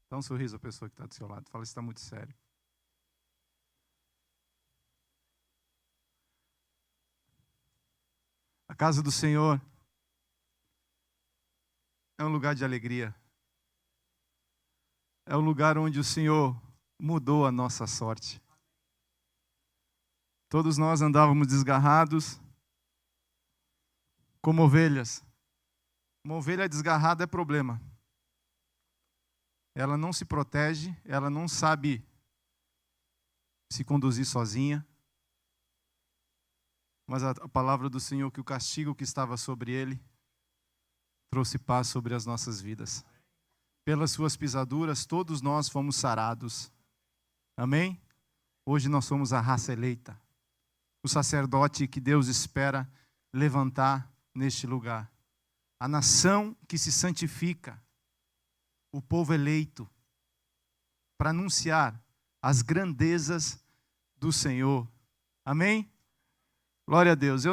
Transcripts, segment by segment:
Dá um sorriso à pessoa que está do seu lado. Fala, isso está muito sério. A casa do Senhor é um lugar de alegria. É um lugar onde o Senhor mudou a nossa sorte. Todos nós andávamos desgarrados como ovelhas. Uma ovelha desgarrada é problema. Ela não se protege, ela não sabe se conduzir sozinha. Mas a palavra do Senhor, que o castigo que estava sobre ele, trouxe paz sobre as nossas vidas. Pelas suas pisaduras, todos nós fomos sarados. Amém? Hoje nós somos a raça eleita. O sacerdote que Deus espera levantar neste lugar. A nação que se santifica. O povo eleito. Para anunciar as grandezas do Senhor. Amém? Glória a Deus.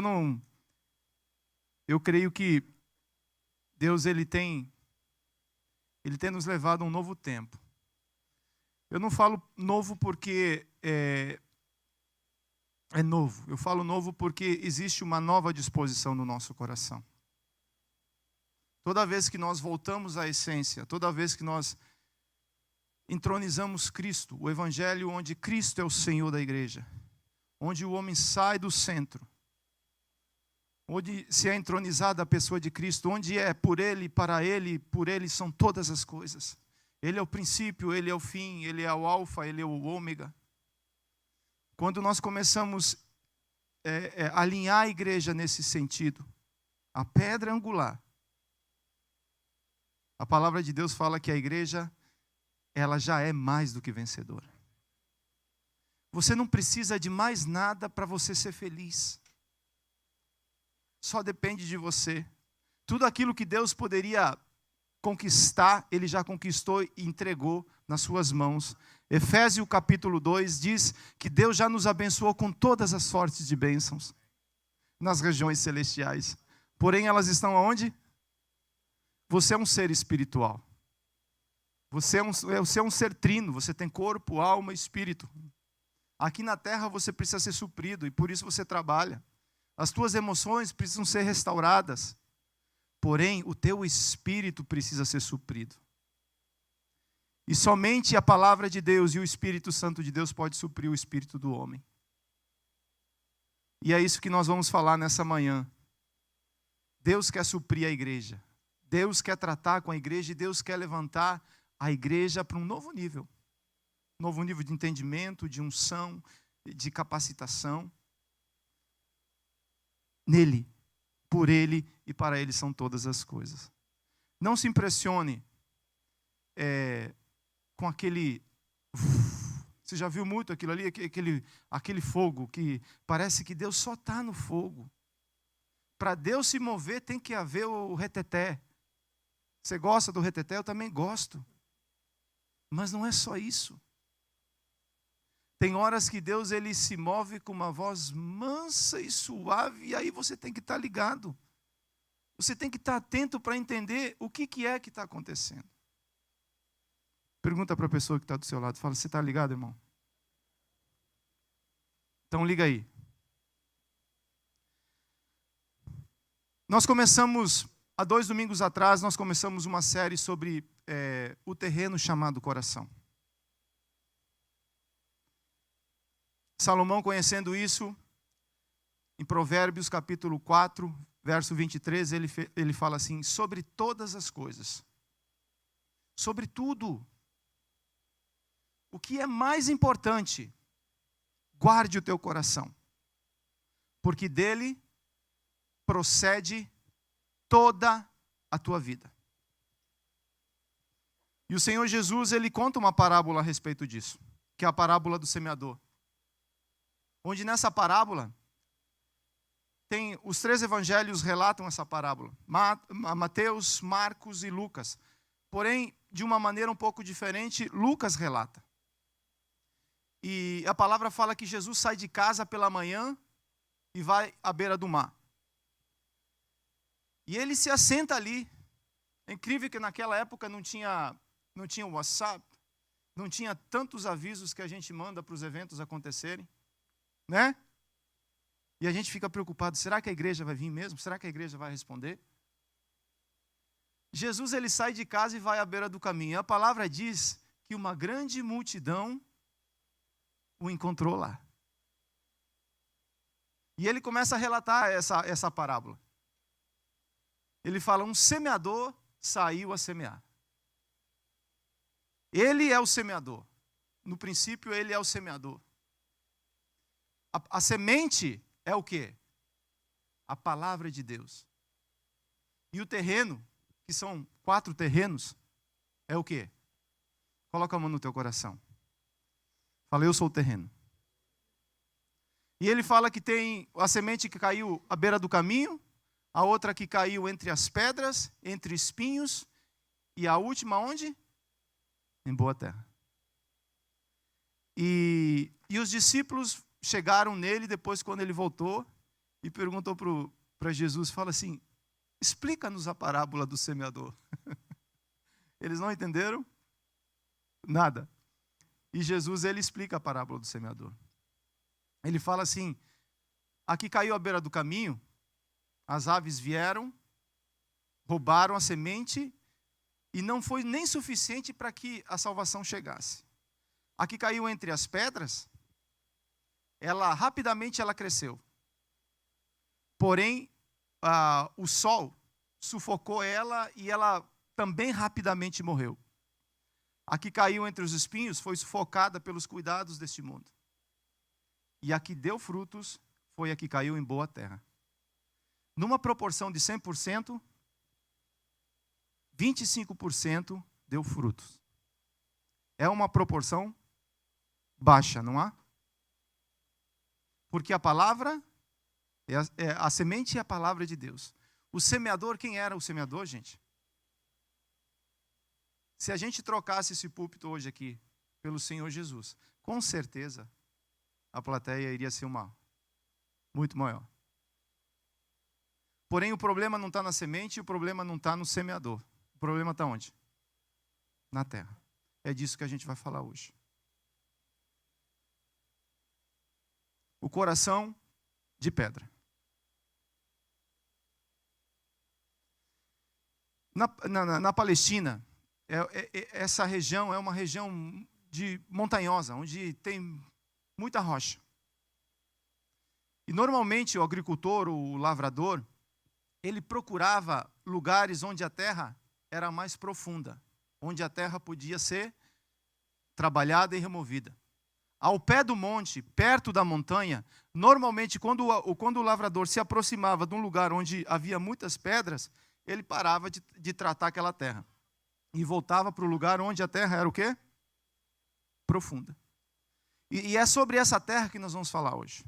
Eu creio que Deus ele tem nos levado a um novo tempo. Eu não falo novo porque é novo. Eu falo novo porque existe uma nova disposição no nosso coração. Toda vez que nós voltamos à essência, toda vez que nós entronizamos Cristo, o Evangelho onde Cristo é o Senhor da igreja, onde o homem sai do centro, onde se é entronizada a pessoa de Cristo, onde é por Ele, para Ele, por Ele são todas as coisas. Ele é o princípio, Ele é o fim, Ele é o alfa, Ele é o ômega. Quando nós começamos a alinhar a igreja nesse sentido, a pedra angular, a palavra de Deus fala que a igreja, ela já é mais do que vencedora. Você não precisa de mais nada para você ser feliz. Só depende de você. Tudo aquilo que Deus poderia conquistar, Ele já conquistou e entregou nas suas mãos. Efésios capítulo 2 diz que Deus já nos abençoou com todas as sortes de bênçãos nas regiões celestiais. Porém, elas estão aonde? Você é um ser espiritual. Você é um ser trino. Você tem corpo, alma e espírito. Aqui na terra você precisa ser suprido e por isso você trabalha. As tuas emoções precisam ser restauradas. Porém, o teu espírito precisa ser suprido. E somente a palavra de Deus e o Espírito Santo de Deus pode suprir o espírito do homem. E é isso que nós vamos falar nessa manhã. Deus quer suprir a igreja. Deus quer tratar com a igreja e Deus quer levantar a igreja para um novo nível. Novo nível de entendimento, de unção, de capacitação. Nele, por Ele e para Ele são todas as coisas. Não se impressione com aquele... Você já viu muito aquilo ali? Aquele fogo que parece que Deus só está no fogo. Para Deus se mover tem que haver o reteté. Você gosta do reteté? Eu também gosto. Mas não é só isso. Tem horas que Deus ele se move com uma voz mansa e suave, e aí você tem que estar ligado. Você tem que estar atento para entender o que é que está acontecendo. Pergunta para a pessoa que está do seu lado, fala, você está ligado, irmão? Então liga aí. Nós começamos, há 2 domingos atrás, nós começamos uma série sobre o terreno chamado coração. Salomão, conhecendo isso, em Provérbios capítulo 4, verso 23, ele fala assim, sobre todas as coisas, sobre tudo, o que é mais importante, guarde o teu coração, porque dele procede toda a tua vida. E o Senhor Jesus, ele conta uma parábola a respeito disso, que é a parábola do semeador. Onde nessa parábola, os 3 evangelhos relatam essa parábola. Mateus, Marcos e Lucas. Porém, de uma maneira um pouco diferente, Lucas relata. E a palavra fala que Jesus sai de casa pela manhã e vai à beira do mar. E ele se assenta ali. É incrível que naquela época não tinha WhatsApp, não tinha tantos avisos que a gente manda para os eventos acontecerem, né? E a gente fica preocupado, será que a igreja vai vir mesmo? Será que a igreja vai responder? Jesus, ele sai de casa e vai à beira do caminho. A palavra diz que uma grande multidão o encontrou lá. E ele começa a relatar essa parábola. Ele fala, um semeador saiu a semear. Ele é o semeador. No princípio, ele é o semeador. A semente é o quê? A palavra de Deus. E o terreno, que são 4 terrenos, é o quê? Coloca a mão no teu coração. Fala, eu sou o terreno. E ele fala que tem a semente que caiu à beira do caminho, a outra que caiu entre as pedras, entre espinhos, e a última onde? Em boa terra. E os discípulos chegaram nele depois quando ele voltou e perguntou para Jesus, fala assim, explica-nos a parábola do semeador. Eles não entenderam nada. E Jesus, ele explica a parábola do semeador. Ele fala assim, aqui caiu à beira do caminho, as aves vieram, roubaram a semente e não foi nem suficiente para que a salvação chegasse. Aqui caiu entre as pedras, rapidamente ela cresceu. Porém, o sol sufocou ela e ela também rapidamente morreu. A que caiu entre os espinhos foi sufocada pelos cuidados deste mundo. E a que deu frutos foi a que caiu em boa terra. Numa proporção de 100%, 25% deu frutos. É uma proporção baixa, não há? Porque a palavra, a semente é a palavra de Deus. O semeador, quem era o semeador, gente? Se a gente trocasse esse púlpito hoje aqui pelo Senhor Jesus, com certeza a plateia iria ser muito maior. Porém, o problema não está na semente, o problema não está no semeador. O problema está onde? Na terra. É disso que a gente vai falar hoje. O coração de pedra. Na Palestina, essa região é uma região montanhosa, onde tem muita rocha. E normalmente o agricultor, o lavrador, ele procurava lugares onde a terra era mais profunda, onde a terra podia ser trabalhada e removida. Ao pé do monte, perto da montanha, normalmente quando o lavrador se aproximava de um lugar onde havia muitas pedras, ele parava de tratar aquela terra. E voltava para o lugar onde a terra era o quê? Profunda. E é sobre essa terra que nós vamos falar hoje.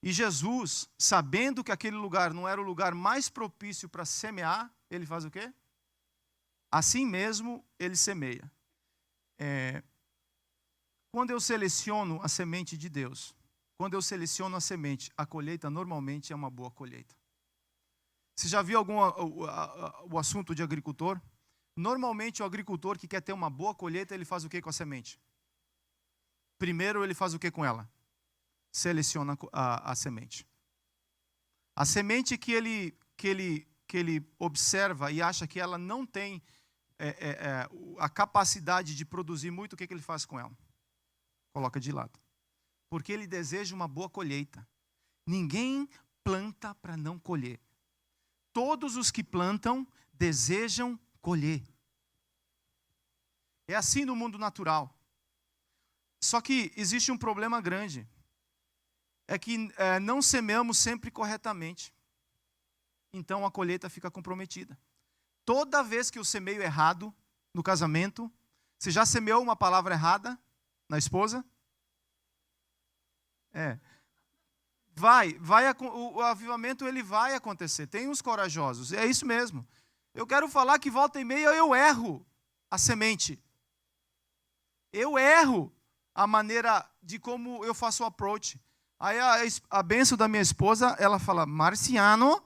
E Jesus, sabendo que aquele lugar não era o lugar mais propício para semear, ele faz o quê? Assim mesmo, ele semeia. Quando eu seleciono a semente de Deus, quando eu seleciono a semente, a colheita normalmente é uma boa colheita. Você já viu o assunto de agricultor? Normalmente o agricultor que quer ter uma boa colheita, ele faz o que com a semente? Primeiro ele faz o que com ela? Seleciona a semente. A semente que ele observa e acha que ela não tem a capacidade de produzir muito, o que ele faz com ela? Coloca de lado. Porque ele deseja uma boa colheita. Ninguém planta para não colher. Todos os que plantam desejam colher. É assim no mundo natural. Só que existe um problema grande. É que não semeamos sempre corretamente. Então a colheita fica comprometida. Toda vez que eu semeio errado no casamento, você já semeou uma palavra errada na esposa? O avivamento ele vai acontecer. Tem uns corajosos, é isso mesmo. Eu quero falar que volta e meia eu erro a semente. Eu erro a maneira de como eu faço o approach. Aí a bênção da minha esposa, ela fala, Marciano,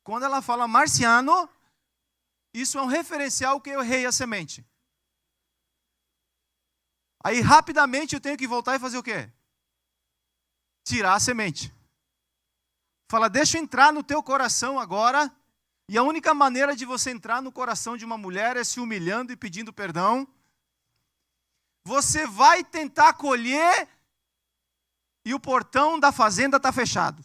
Quando ela fala marciano, isso é um referencial que eu errei a semente. Aí rapidamente eu tenho que voltar e fazer o quê? Tirar a semente. Fala, deixa eu entrar no teu coração agora. E a única maneira de você entrar no coração de uma mulher é se humilhando e pedindo perdão. Você vai tentar colher e o portão da fazenda está fechado.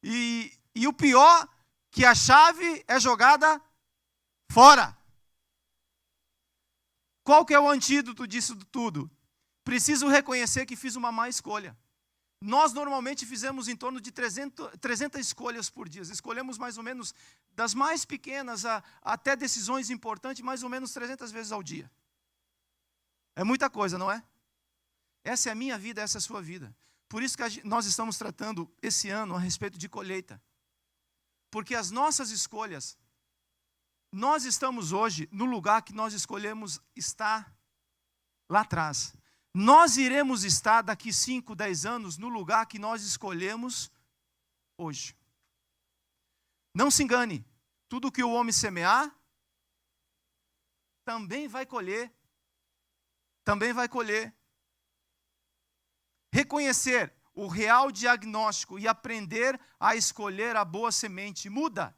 E o pior, que a chave é jogada fora. Qual que é o antídoto disso tudo? Preciso reconhecer que fiz uma má escolha. Nós normalmente fizemos em torno de 300 escolhas por dia. Escolhemos mais ou menos das mais pequenas até decisões importantes, mais ou menos 300 vezes ao dia. É muita coisa, não é? Essa é a minha vida, essa é a sua vida. Por isso que nós estamos tratando esse ano a respeito de colheita. Porque as nossas escolhas, nós estamos hoje no lugar que nós escolhemos estar lá atrás. Nós iremos estar daqui 5, 10 anos no lugar que nós escolhemos hoje. Não se engane, tudo que o homem semear, também vai colher. Também vai colher. Reconhecer o real diagnóstico e aprender a escolher a boa semente. Muda.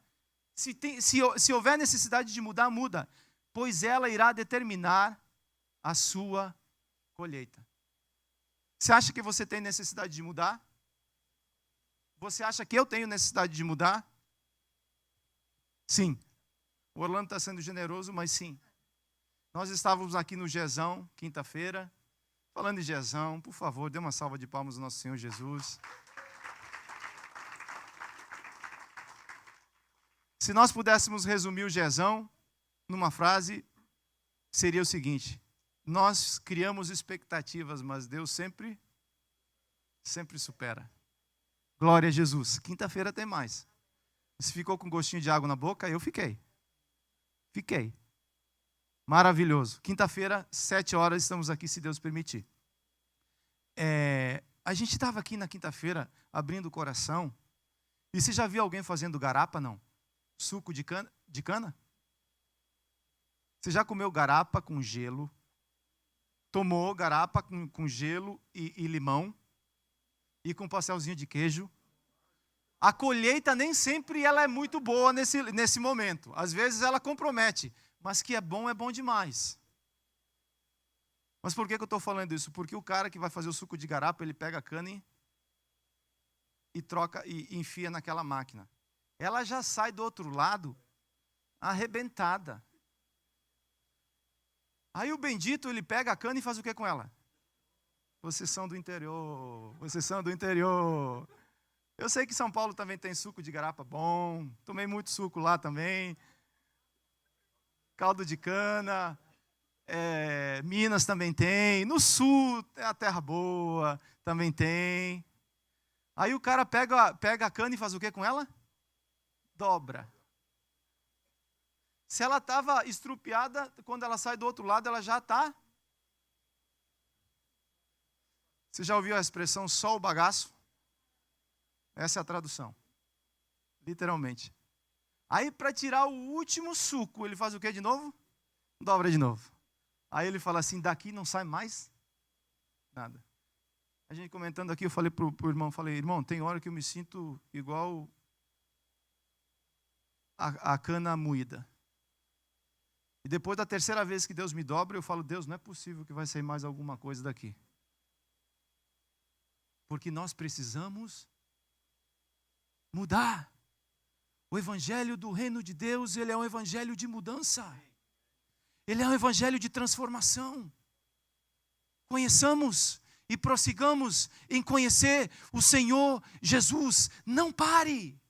Se houver necessidade de mudar, muda. Pois ela irá determinar a sua colheita. Você acha que você tem necessidade de mudar? Você acha que eu tenho necessidade de mudar? Sim. O Orlando está sendo generoso, mas sim. Nós estávamos aqui no Jezão, quinta-feira. Falando em Jezão, por favor, dê uma salva de palmas ao nosso Senhor Jesus. Se nós pudéssemos resumir o Jezão numa frase, seria o seguinte: nós criamos expectativas, mas Deus sempre supera. Glória a Jesus. Quinta-feira tem mais. Se ficou com gostinho de água na boca, eu fiquei. Maravilhoso. Quinta-feira, 7 horas, estamos aqui, se Deus permitir. A gente estava aqui na quinta-feira, abrindo o coração, e você já viu alguém fazendo garapa, não? Suco de cana? Você já comeu garapa com gelo? Tomou garapa com gelo e limão? E com um pastelzinho de queijo? A colheita nem sempre ela é muito boa nesse momento. Às vezes ela compromete. Mas que é bom demais. Mas por que eu estou falando isso? Porque o cara que vai fazer o suco de garapa, ele pega a cana e troca e enfia naquela máquina. Ela já sai do outro lado arrebentada. Aí o bendito, ele pega a cana e faz o que com ela? Vocês são do interior. Eu sei que São Paulo também tem suco de garapa bom. Tomei muito suco lá também. Caldo de cana, Minas também tem, no sul é a terra boa, também tem. Aí o cara pega a cana e faz o que com ela? Dobra. Se ela estava estrupiada, quando ela sai do outro lado, ela já está. Você já ouviu a expressão só o bagaço? Essa é a tradução, literalmente. Aí, para tirar o último suco, ele faz o que de novo? Dobra de novo. Aí ele fala assim, daqui não sai mais nada. A gente comentando aqui, eu falei para o irmão, irmão, tem hora que eu me sinto igual a cana moída. E depois da terceira vez que Deus me dobra, eu falo, Deus, não é possível que vai sair mais alguma coisa daqui. Porque nós precisamos mudar. O evangelho do reino de Deus, ele é um evangelho de mudança. Ele é um evangelho de transformação. Conheçamos e prossigamos em conhecer o Senhor Jesus. Não pare.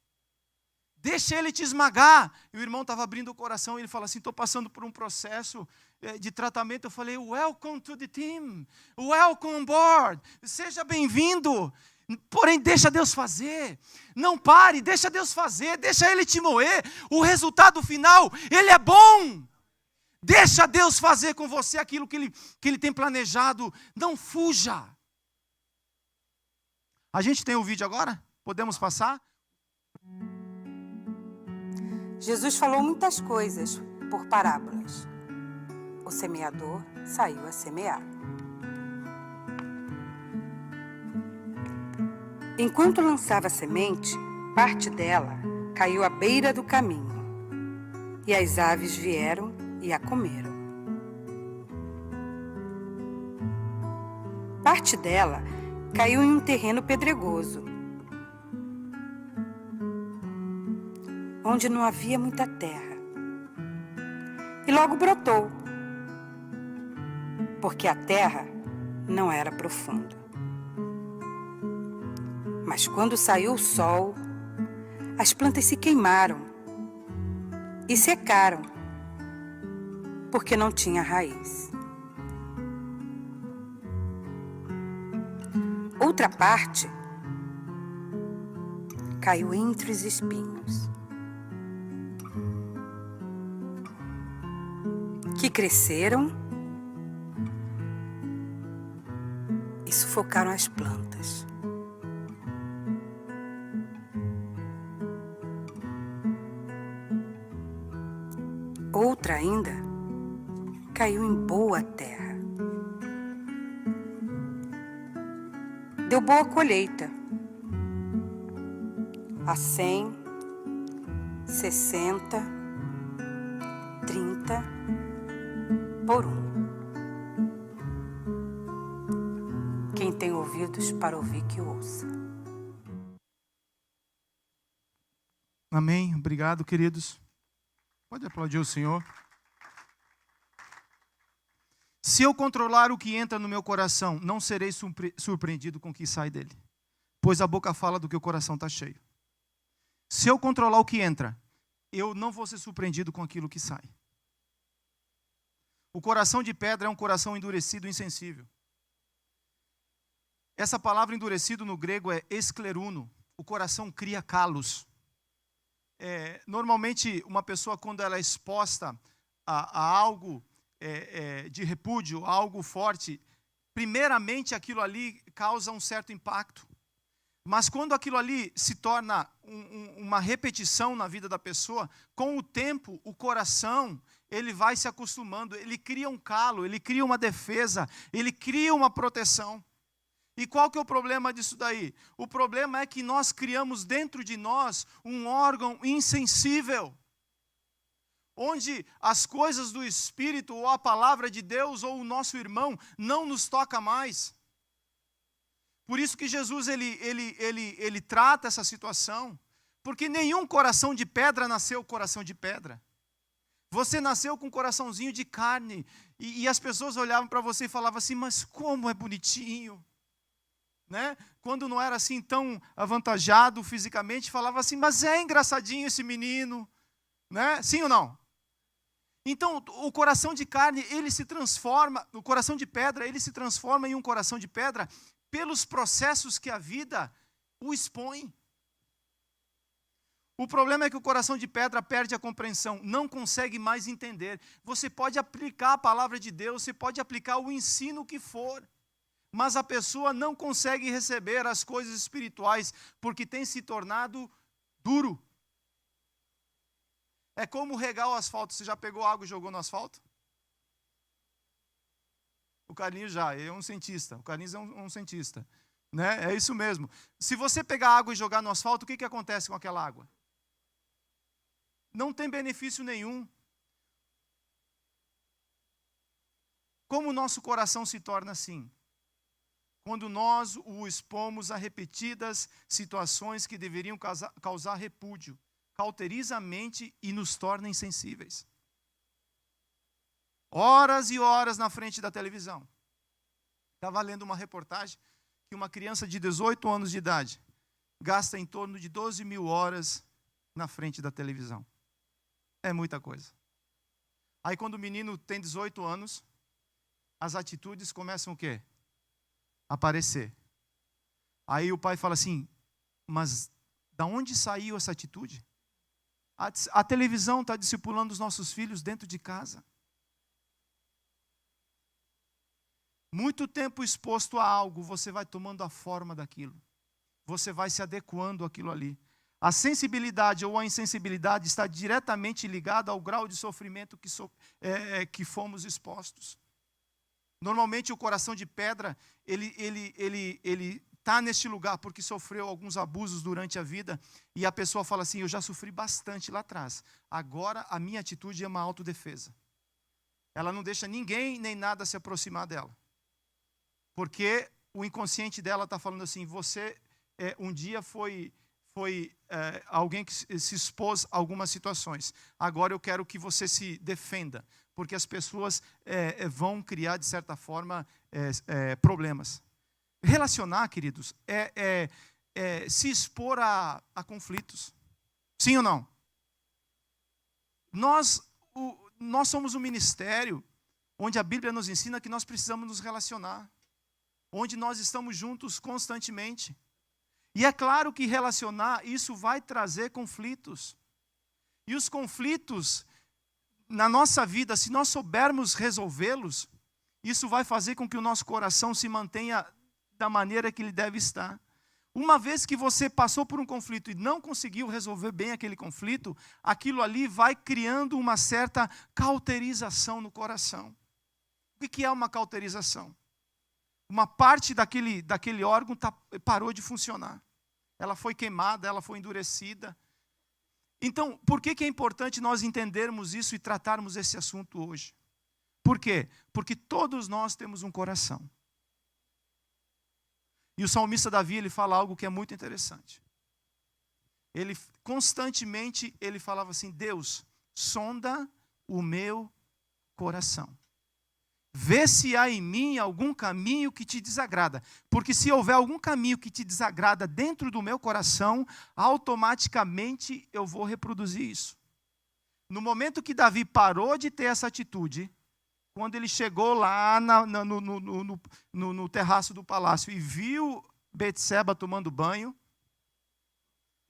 Deixa Ele te esmagar. E o irmão estava abrindo o coração e ele fala assim, estou passando por um processo de tratamento. Eu falei, welcome to the team. Welcome on board. Seja bem-vindo. Porém, deixa Deus fazer. Não pare, deixa Deus fazer. Deixa Ele te moer. O resultado final, Ele é bom. Deixa Deus fazer com você aquilo que Ele tem planejado. Não fuja. A gente tem o vídeo agora? Podemos passar? Jesus falou muitas coisas por parábolas. O semeador saiu a semear. Enquanto lançava a semente, parte dela caiu à beira do caminho, e as aves vieram e a comeram. Parte dela caiu em um terreno pedregoso, onde não havia muita terra. E logo brotou, porque a terra não era profunda. Mas quando saiu o sol, as plantas se queimaram e secaram, porque não tinha raiz. Outra parte caiu entre os espinhos, que cresceram e sufocaram as plantas. Outra ainda caiu em boa terra. Deu boa colheita, a 100, 60, 30 por 1. Quem tem ouvidos para ouvir, que ouça. Amém. Obrigado, queridos. Pode aplaudir o Senhor. Se eu controlar o que entra no meu coração, não serei surpreendido com o que sai dele, pois a boca fala do que o coração está cheio. Se eu controlar o que entra, eu não vou ser surpreendido com aquilo que sai. O coração de pedra é um coração endurecido e insensível. Essa palavra endurecido no grego é escleruno. O coração cria calos. Normalmente, uma pessoa, quando ela é exposta a algo de repúdio, a algo forte, primeiramente aquilo ali causa um certo impacto. Mas quando aquilo ali se torna uma repetição na vida da pessoa, com o tempo, o coração, ele vai se acostumando, ele cria um calo, ele cria uma defesa, ele cria uma proteção. E qual que é o problema disso daí? O problema é que nós criamos dentro de nós um órgão insensível, onde as coisas do Espírito, ou a palavra de Deus, ou o nosso irmão, não nos toca mais. Por isso que Jesus, ele trata essa situação, porque nenhum coração de pedra nasceu coração de pedra. Você nasceu com um coraçãozinho de carne, e as pessoas olhavam para você e falavam assim, mas como é bonitinho. Né? Quando não era assim tão avantajado fisicamente, falava assim, mas é engraçadinho esse menino. Né? Sim ou não? Então, o coração de carne, ele se transforma, o coração de pedra, ele se transforma em um coração de pedra pelos processos que a vida o expõe. O problema é que o coração de pedra perde a compreensão, não consegue mais entender. Você pode aplicar a palavra de Deus, você pode aplicar o ensino que for, mas a pessoa não consegue receber as coisas espirituais, porque tem se tornado duro. É como regar o asfalto. Você já pegou água e jogou no asfalto? O Carlinhos já, ele é um cientista. O Carlinhos é um cientista. Né? É isso mesmo. Se você pegar água e jogar no asfalto, o que acontece com aquela água? Não tem benefício nenhum. Como o nosso coração se torna assim? Quando nós o expomos a repetidas situações que deveriam causar repúdio, cauteriza a mente e nos torna insensíveis. Horas e horas na frente da televisão. Estava lendo uma reportagem que uma criança de 18 anos de idade gasta em torno de 12 mil horas na frente da televisão. É muita coisa. Aí quando o menino tem 18 anos, as atitudes começam o quê? Aparecer. Aí o pai fala assim, mas da onde saiu essa atitude? A televisão está discipulando os nossos filhos dentro de casa. Muito tempo exposto a algo, você vai tomando a forma daquilo. Você vai se adequando àquilo ali. A sensibilidade ou a insensibilidade está diretamente ligada ao grau de sofrimento que fomos expostos. Normalmente o coração de pedra, ele está neste lugar porque sofreu alguns abusos durante a vida, e a pessoa fala assim, eu já sofri bastante lá atrás, agora a minha atitude é uma autodefesa. Ela não deixa ninguém nem nada se aproximar dela. Porque o inconsciente dela está falando assim, você um dia foi alguém que se expôs a algumas situações. Agora eu quero que você se defenda, porque as pessoas vão criar, de certa forma, problemas. Relacionar, queridos, se expor a conflitos. Sim ou não? Nós somos um ministério onde a Bíblia nos ensina que nós precisamos nos relacionar, onde nós estamos juntos constantemente. E é claro que relacionar, isso vai trazer conflitos. E os conflitos na nossa vida, se nós soubermos resolvê-los, isso vai fazer com que o nosso coração se mantenha da maneira que ele deve estar. Uma vez que você passou por um conflito e não conseguiu resolver bem aquele conflito, aquilo ali vai criando uma certa cauterização no coração. O que é uma cauterização? Uma parte daquele órgão parou de funcionar. Ela foi queimada, ela foi endurecida. Então, por que é importante nós entendermos isso e tratarmos esse assunto hoje? Por quê? Porque todos nós temos um coração. E o salmista Davi, ele fala algo que é muito interessante. Ele constantemente, ele falava assim, Deus, sonda o meu coração. Vê se há em mim algum caminho que te desagrada. Porque se houver algum caminho que te desagrada dentro do meu coração, automaticamente eu vou reproduzir isso. No momento que Davi parou de ter essa atitude, quando ele chegou lá no terraço do palácio e viu Betseba tomando banho,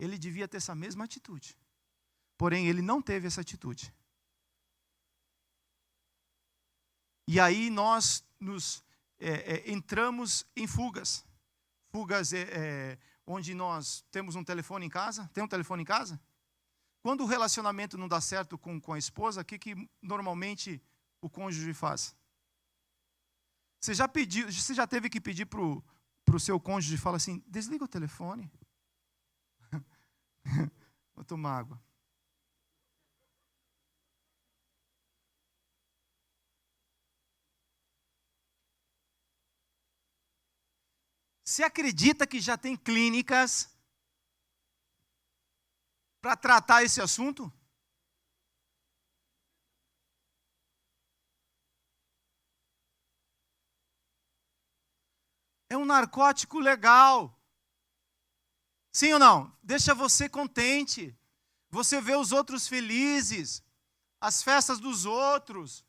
ele devia ter essa mesma atitude. Porém, ele não teve essa atitude. E aí nós entramos em fugas. Fugas onde nós temos um telefone em casa. Tem um telefone em casa? Quando o relacionamento não dá certo com a esposa, o que normalmente o cônjuge faz? Você já teve que pedir para o seu cônjuge, fala assim, desliga o telefone. Vou tomar água. Você acredita que já tem clínicas para tratar esse assunto? É um narcótico legal. Sim ou não? Deixa você contente. Você vê os outros felizes, as festas dos outros,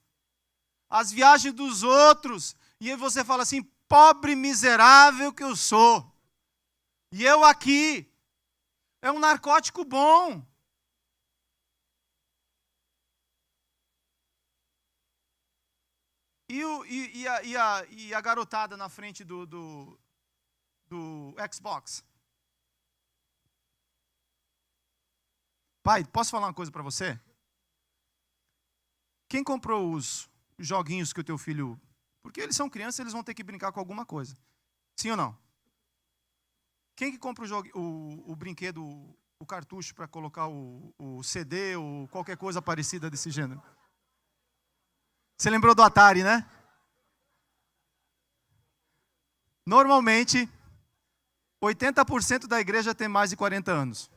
as viagens dos outros, e aí você fala assim, pobre miserável que eu sou. E eu aqui. É um narcótico bom. E a garotada na frente do Xbox? Pai, posso falar uma coisa para você? Quem comprou os joguinhos que o teu filho... Porque eles são crianças, eles vão ter que brincar com alguma coisa. Sim ou não? Quem que compra o brinquedo, o cartucho para colocar o CD ou qualquer coisa parecida desse gênero? Você lembrou do Atari, né? Normalmente, 80% da igreja tem mais de 40 anos.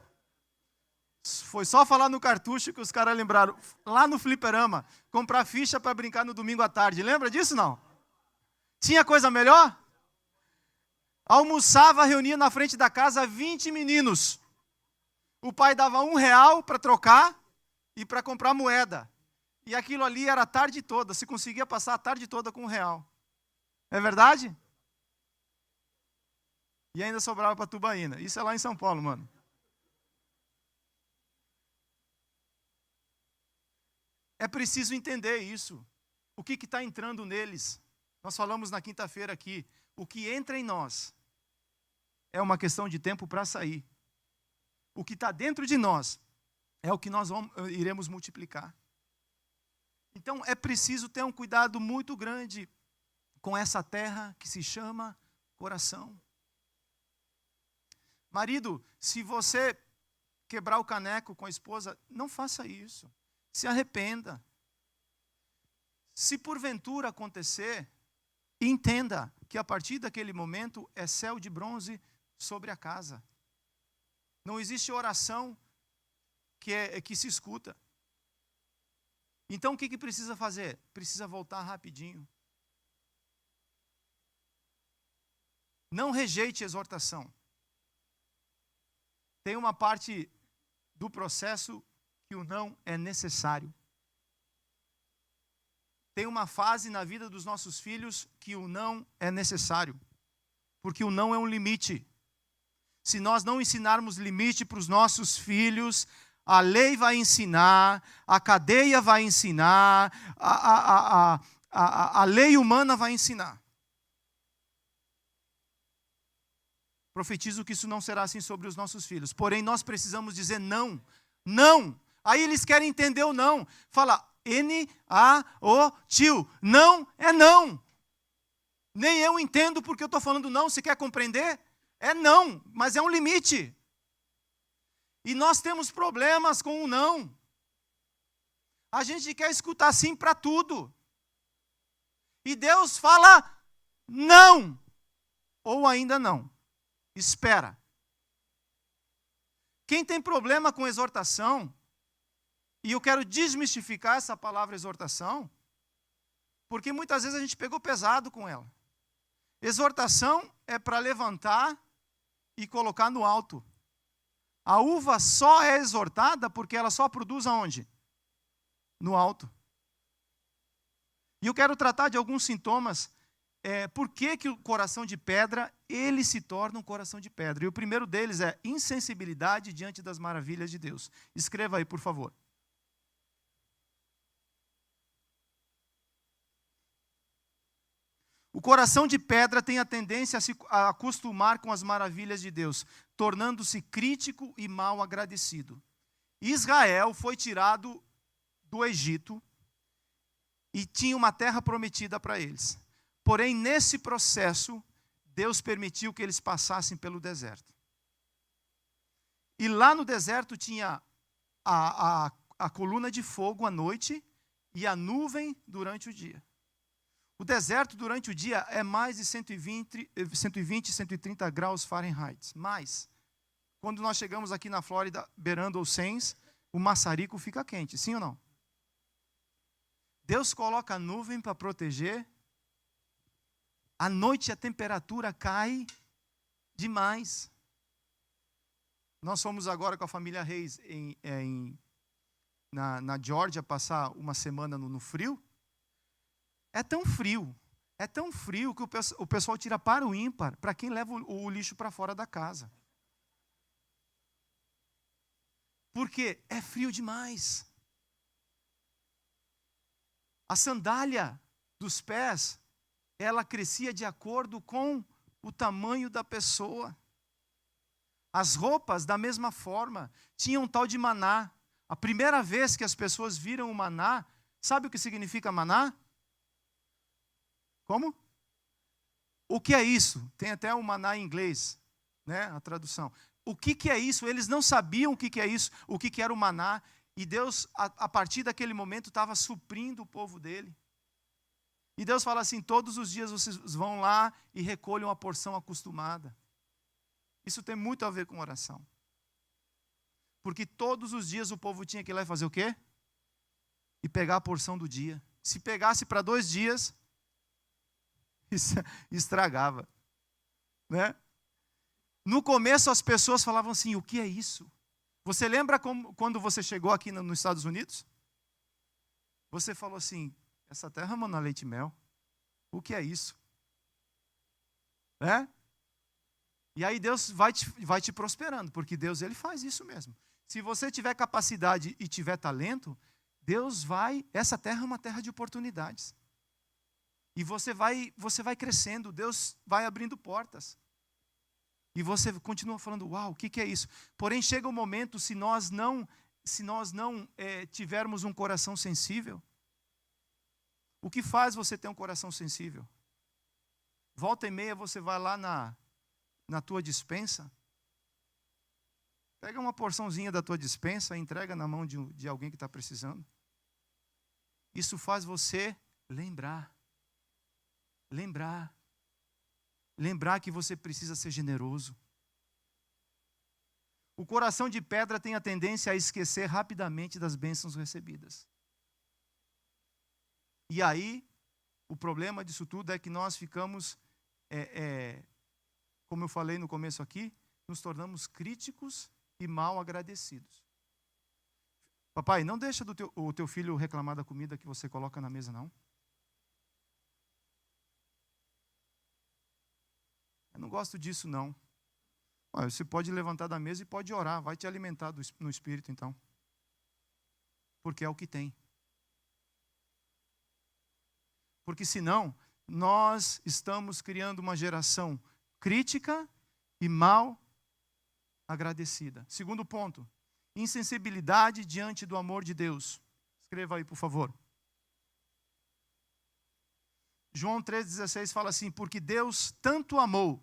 Foi só falar no cartucho que os caras lembraram. Lá no fliperama, comprar ficha para brincar no domingo à tarde. Lembra disso, não? Tinha coisa melhor? Almoçava, reunia na frente da casa 20 meninos. O pai dava R$1 para trocar e para comprar moeda. E aquilo ali era a tarde toda. Se conseguia passar a tarde toda com R$1. É verdade? E ainda sobrava para tubaína. Isso é lá em São Paulo, mano. É preciso entender isso. O que está entrando neles? Nós falamos na quinta-feira aqui. O que entra em nós é uma questão de tempo para sair. o que está dentro de nós, é o que nós iremos multiplicar. Então, é preciso ter um cuidado muito grande com essa terra que se chama coração. Marido, se você quebrar o caneco com a esposa, não faça isso. Se arrependa. Se porventura acontecer, entenda que a partir daquele momento é céu de bronze sobre a casa. Não existe oração que se escuta. Então o que precisa fazer? Precisa voltar rapidinho. Não rejeite exortação. Tem uma parte do processo que o não é necessário. Tem uma fase na vida dos nossos filhos que o não é necessário. Porque o não é um limite. Se nós não ensinarmos limite para os nossos filhos, a lei vai ensinar, a cadeia vai ensinar, a lei humana vai ensinar. Profetizo que isso não será assim sobre os nossos filhos. Porém, nós precisamos dizer não. Não. Aí eles querem entender o não. Fala, N-A-O, tio. Não é não. Nem eu entendo porque eu estou falando não. Você quer compreender? É não, mas é um limite. E nós temos problemas com o não. A gente quer escutar sim para tudo. E Deus fala não. Ou ainda não. Espera. Quem tem problema com exortação, e eu quero desmistificar essa palavra exortação, porque muitas vezes a gente pegou pesado com ela. Exortação é para levantar e colocar no alto. A uva só é exortada porque ela só produz aonde? No alto. E eu quero tratar de alguns sintomas. Por que o coração de pedra, ele se torna um coração de pedra? E o primeiro deles é insensibilidade diante das maravilhas de Deus. Escreva aí, por favor. O coração de pedra tem a tendência a se acostumar com as maravilhas de Deus, tornando-se crítico e mal agradecido. Israel foi tirado do Egito e tinha uma terra prometida para eles. Porém, nesse processo, Deus permitiu que eles passassem pelo deserto. E lá no deserto tinha a coluna de fogo à noite e a nuvem durante o dia. O deserto durante o dia é mais de 120, 130 graus Fahrenheit. Mas, quando nós chegamos aqui na Flórida, beirando os 100, o maçarico fica quente, sim ou não? Deus coloca a nuvem para proteger. À noite a temperatura cai demais. Nós fomos agora com a família Reis na Geórgia passar uma semana no frio. É tão frio que o pessoal tira para o ímpar, para quem leva o lixo para fora da casa. Porque é frio demais. A sandália dos pés, ela crescia de acordo com o tamanho da pessoa. As roupas, da mesma forma, tinham um tal de maná. A primeira vez que as pessoas viram o maná, sabe o que significa maná? Como? O que é isso? Tem até o maná em inglês, né? A tradução. O que é isso? Eles não sabiam o que é isso, o que era o maná. E Deus, a partir daquele momento, estava suprindo o povo dele. E Deus fala assim, todos os dias vocês vão lá e recolham a porção acostumada. Isso tem muito a ver com oração. Porque todos os dias o povo tinha que ir lá e fazer o quê? E pegar a porção do dia. Se pegasse para 2 dias, estragava. Né? No começo as pessoas falavam assim, o que é isso? Você lembra quando você chegou aqui nos Estados Unidos? Você falou assim, essa terra mana leite e mel. O que é isso? Né? E aí Deus vai te prosperando, porque Deus ele faz isso mesmo. Se você tiver capacidade e tiver talento, essa terra é uma terra de oportunidades. E você vai crescendo, Deus vai abrindo portas. E você continua falando, uau, o que é isso? Porém, chega um momento, se nós não tivermos um coração sensível, o que faz você ter um coração sensível? Volta e meia você vai lá na tua despensa, pega uma porçãozinha da tua despensa e entrega na mão de alguém que está precisando. Isso faz você lembrar que você precisa ser generoso. O coração de pedra tem a tendência a esquecer rapidamente das bênçãos recebidas. E aí, o problema disso tudo é que nós ficamos, como eu falei no começo aqui, nos tornamos críticos e mal agradecidos. Papai, não deixa o teu filho reclamar da comida que você coloca na mesa, não. Eu não gosto disso, não. Você pode levantar da mesa e pode orar. Vai te alimentar no Espírito, então. Porque é o que tem. Porque senão, nós estamos criando uma geração crítica e mal agradecida. Segundo ponto, insensibilidade diante do amor de Deus. Escreva aí, por favor. João 3,16 fala assim, porque Deus tanto amou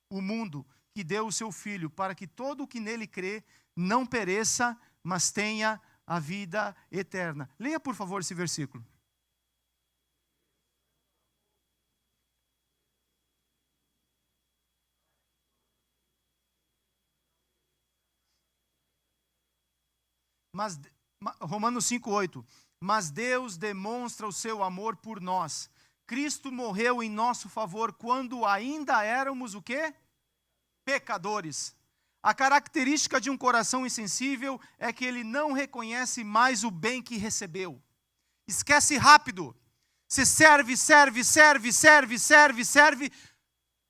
o mundo que deu o seu Filho, para que todo o que nele crê não pereça, mas tenha a vida eterna. Leia, por favor, esse versículo. Romanos 5,8. Mas Deus demonstra o seu amor por nós. Cristo morreu em nosso favor quando ainda éramos o quê? Pecadores. A característica de um coração insensível é que ele não reconhece mais o bem que recebeu. Esquece rápido. Você serve.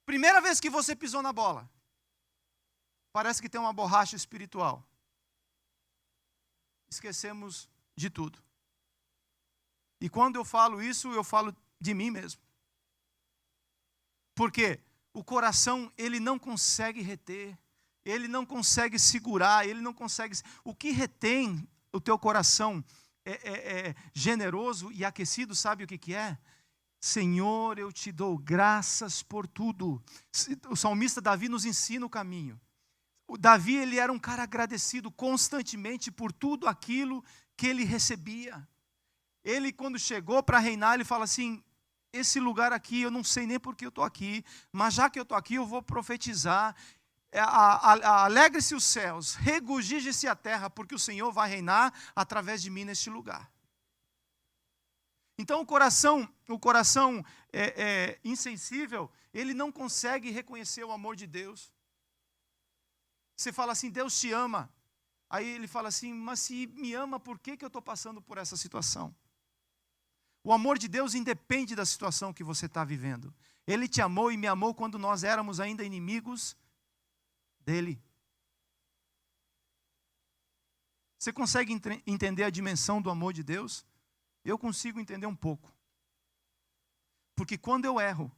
Primeira vez que você pisou na bola, parece que tem uma borracha espiritual. Esquecemos de tudo. E quando eu falo isso, eu falo de mim mesmo. Por quê? O coração, ele não consegue reter, ele não consegue segurar, ele não consegue... O que retém o teu coração é generoso e aquecido, sabe o que é? Senhor, eu te dou graças por tudo. O salmista Davi nos ensina o caminho. O Davi, ele era um cara agradecido constantemente por tudo aquilo que ele recebia. Ele, quando chegou para reinar, ele fala assim, esse lugar aqui, eu não sei nem por que eu estou aqui, mas já que eu estou aqui, eu vou profetizar. Alegre-se os céus, regozije-se a terra, porque o Senhor vai reinar através de mim neste lugar. Então o coração insensível, ele não consegue reconhecer o amor de Deus. Você fala assim, Deus te ama. Aí ele fala assim, mas se me ama, por que eu estou passando por essa situação? O amor de Deus independe da situação que você está vivendo. Ele te amou e me amou quando nós éramos ainda inimigos dele. Você consegue entender a dimensão do amor de Deus? Eu consigo entender um pouco. Porque quando eu erro,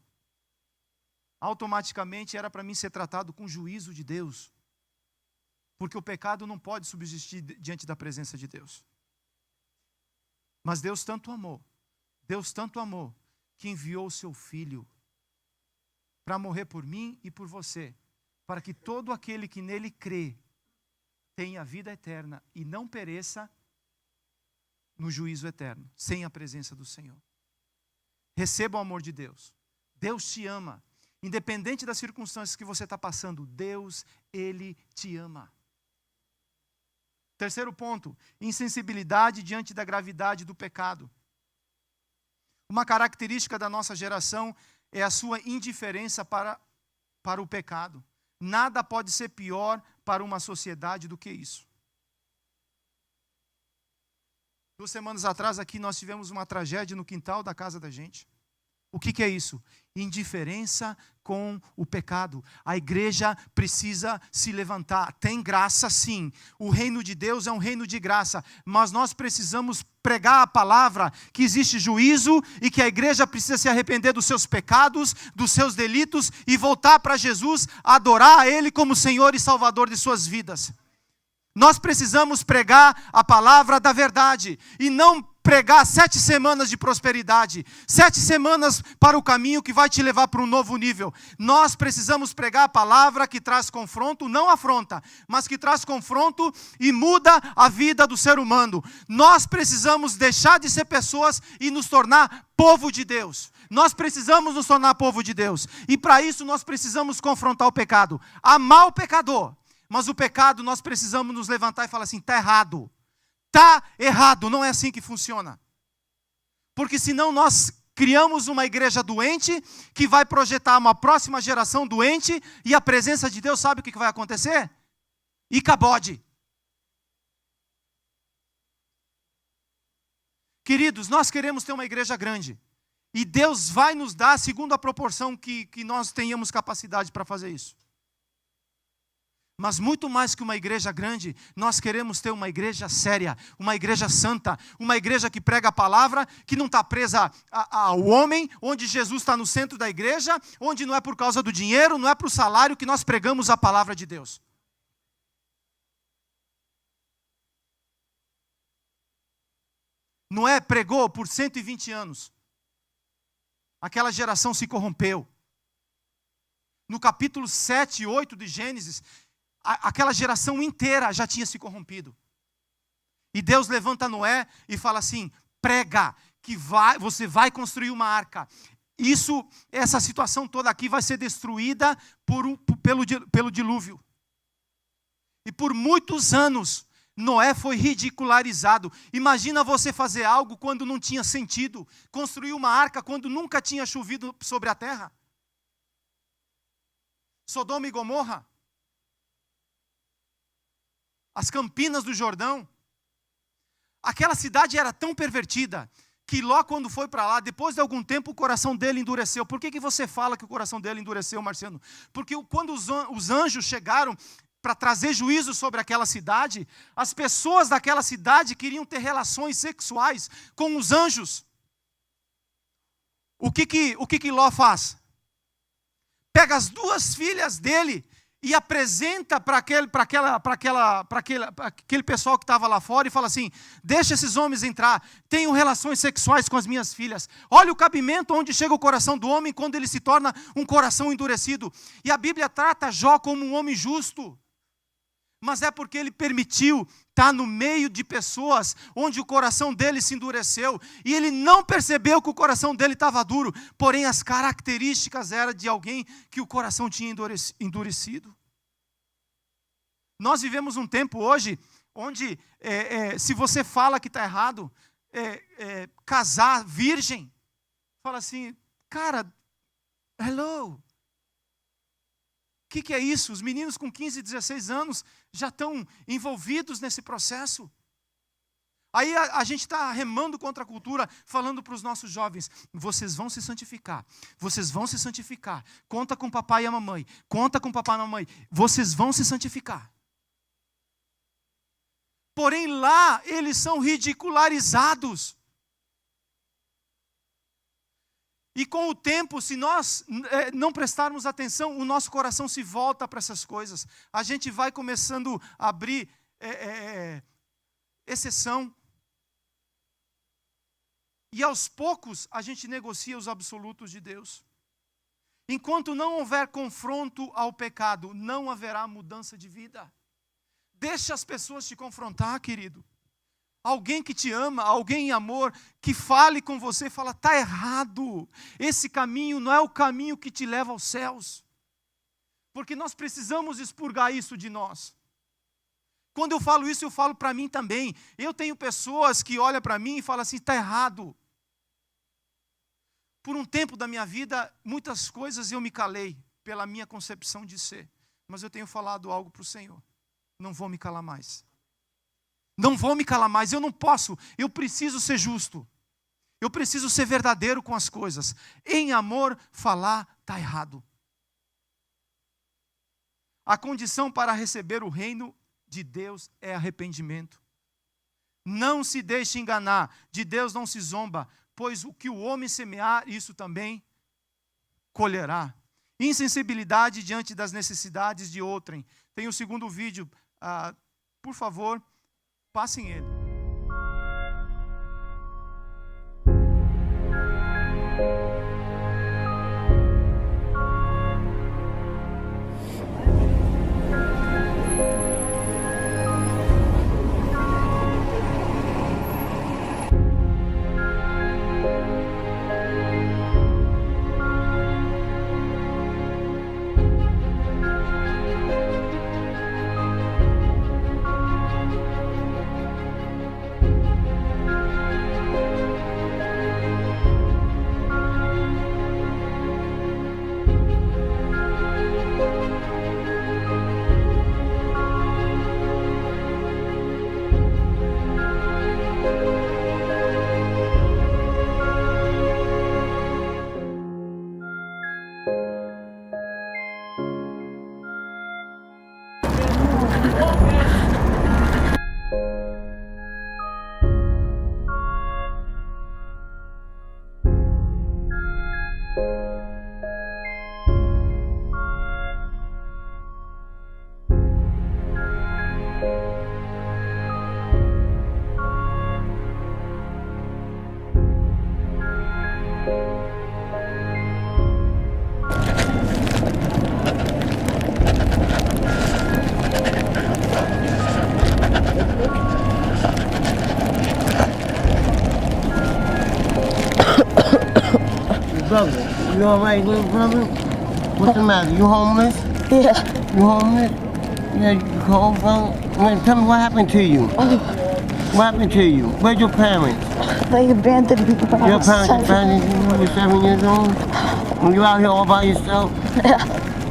automaticamente era para mim ser tratado com juízo de Deus. Porque o pecado não pode subsistir diante da presença de Deus. Mas Deus tanto amou, que enviou o seu Filho para morrer por mim e por você, para que todo aquele que nele crê tenha vida eterna e não pereça no juízo eterno, sem a presença do Senhor. Receba o amor de Deus. Deus te ama. Independente das circunstâncias que você está passando, Deus, Ele te ama. Terceiro ponto, insensibilidade diante da gravidade do pecado. Uma característica da nossa geração é a sua indiferença para o pecado. Nada pode ser pior para uma sociedade do que isso. 2 semanas atrás aqui nós tivemos uma tragédia no quintal da casa da gente. O que é isso? Indiferença com o pecado. A igreja precisa se levantar. Tem graça, sim. O reino de Deus é um reino de graça. Mas nós precisamos pregar a palavra que existe juízo e que a igreja precisa se arrepender dos seus pecados, dos seus delitos e voltar para Jesus, adorar a Ele como Senhor e Salvador de suas vidas. Nós precisamos pregar a palavra da verdade e não pregar 7 semanas de prosperidade, 7 semanas para o caminho que vai te levar para um novo nível. Nós precisamos pregar a palavra que traz confronto, não afronta, mas que traz confronto e muda a vida do ser humano. Nós precisamos deixar de ser pessoas e nos tornar povo de Deus. Nós precisamos nos tornar povo de Deus. E para isso nós precisamos confrontar o pecado. Amar o pecador. Mas o pecado nós precisamos nos levantar e falar assim, está errado. Está errado, não é assim que funciona. Porque senão nós criamos uma igreja doente, que vai projetar uma próxima geração doente, e a presença de Deus, sabe o que vai acontecer? Icabode. Queridos, nós queremos ter uma igreja grande. E Deus vai nos dar segundo a proporção que nós tenhamos capacidade para fazer isso. Mas muito mais que uma igreja grande, nós queremos ter uma igreja séria, uma igreja santa, uma igreja que prega a palavra, que não está presa ao homem, onde Jesus está no centro da igreja, onde não é por causa do dinheiro, não é para o salário que nós pregamos a palavra de Deus. Noé pregou por 120 anos. Aquela geração se corrompeu. No capítulo 7 e 8 de Gênesis, aquela geração inteira já tinha se corrompido. E Deus levanta Noé e fala assim, prega que você vai construir uma arca. Essa situação toda aqui vai ser destruída pelo dilúvio. E por muitos anos, Noé foi ridicularizado. Imagina você fazer algo quando não tinha sentido. Construir uma arca quando nunca tinha chovido sobre a terra. Sodoma e Gomorra. As Campinas do Jordão. Aquela cidade era tão pervertida que Ló, quando foi para lá, depois de algum tempo, o coração dele endureceu. Por que você fala que o coração dele endureceu, Marciano? Porque quando os anjos chegaram para trazer juízo sobre aquela cidade, as pessoas daquela cidade queriam ter relações sexuais com os anjos. O que Ló faz? Pega as 2 filhas dele e apresenta para aquele pessoal que estava lá fora e fala assim, deixa esses homens entrar, tenham relações sexuais com as minhas filhas. Olha o cabimento onde chega o coração do homem quando ele se torna um coração endurecido. E a Bíblia trata Jó como um homem justo. Mas é porque ele permitiu estar no meio de pessoas onde o coração dele se endureceu. E ele não percebeu que o coração dele estava duro. Porém, as características eram de alguém que o coração tinha endurecido. Nós vivemos um tempo hoje onde, se você fala que está errado, casar virgem, fala assim, cara, hello. O que é isso? Os meninos com 15, 16 anos já estão envolvidos nesse processo. Aí a gente está remando contra a cultura, falando para os nossos jovens, vocês vão se santificar, vocês vão se santificar. Conta com o papai e a mamãe, conta com o papai e a mamãe, vocês vão se santificar. Porém lá eles são ridicularizados. E com o tempo, se nós não prestarmos atenção, o nosso coração se volta para essas coisas. A gente vai começando a abrir exceção. E aos poucos, a gente negocia os absolutos de Deus. Enquanto não houver confronto ao pecado, não haverá mudança de vida. Deixa as pessoas te confrontar, querido. Alguém que te ama, alguém em amor, que fale com você e fala, está errado. Esse caminho não é o caminho que te leva aos céus. Porque nós precisamos expurgar isso de nós. Quando eu falo isso, eu falo para mim também. Eu tenho pessoas que olham para mim e falam assim, está errado. Por um tempo da minha vida, muitas coisas eu me calei pela minha concepção de ser. Mas eu tenho falado algo para o Senhor. Não vou me calar mais. Não vou me calar mais, eu não posso, eu preciso ser justo. Eu preciso ser verdadeiro com as coisas. Em amor, falar está errado. A condição para receber o reino de Deus é arrependimento. Não se deixe enganar, de Deus não se zomba, pois o que o homem semear, isso também colherá. Insensibilidade diante das necessidades de outrem. Tem o segundo vídeo, por favor, passem ele. Brother, you alright, little brother? What's the matter? You homeless? Yeah. You homeless? Yeah, you cold, brother? Wait, tell me what happened to you. What happened to you? Where's your parents? They abandoned me when I Your was parents 7. abandoned you when you were 7 years old? And you out here all by yourself? Yeah.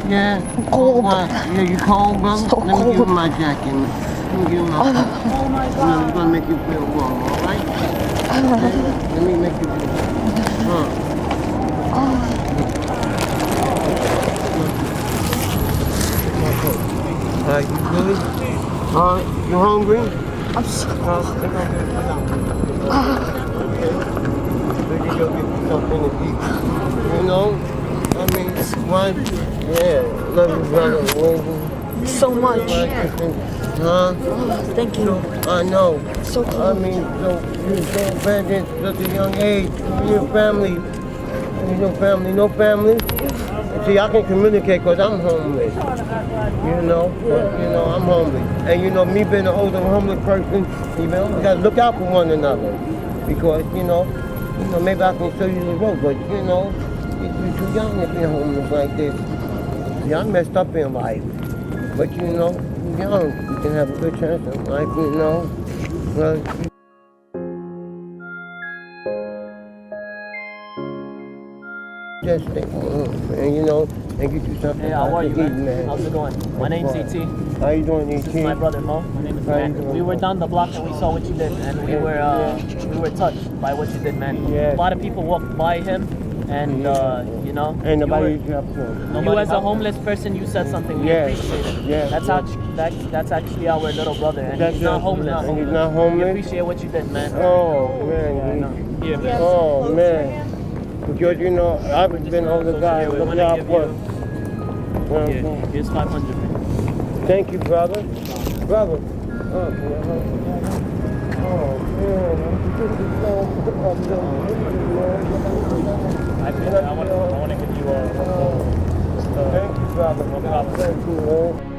Yeah? Cold. What? Yeah, you cold, brother? So Let me give you cold. my jacket. Let me give you my jacket. Oh my You know, God. it's gonna make you feel warm, alright? Let me make you feel Alright, you good? Alright, you hungry? I'm so Maybe you'll get you something to eat. You know? I mean, what? Yeah, love you, brother. so much. Huh? Thank you. I know. So I cool. mean, so you so abandoned at such a young age. Your family. No family, no family. See, I can communicate because I'm homeless. You know, I'm homeless. And you know, me being an older homeless person, you know, we gotta look out for one another. Because, you know, maybe I can show you the road, but you know, you're too young to be homeless like this. See, I messed up in life. But you know, you're young, you can have a good chance in life, you know. Well, just stay home, and you know, and get you something. Hey, how are you, to eat, man? How's it going? My name's E.T. How you doing, This is my brother Mo. My name is How you Matt. doing, We were Mo? down the block and we saw what you did, and we were touched by what you did, man. Yeah. A lot of people walked by him, and you know, Ain't you nobody were- helped him. you as a homeless person, you said something. We Yeah. appreciate it. Yeah. That's that's actually our little brother, and That's he's not your- homeless. and he's not We homeless? appreciate what you did, man. Oh man. Here, Oh man. Because you know, I've been older guy. here, we Look wanna out give for. you- Here's 500. Thank you, brother. Brother. Oh man. I want to give you Thank you, brother. Thank you, man.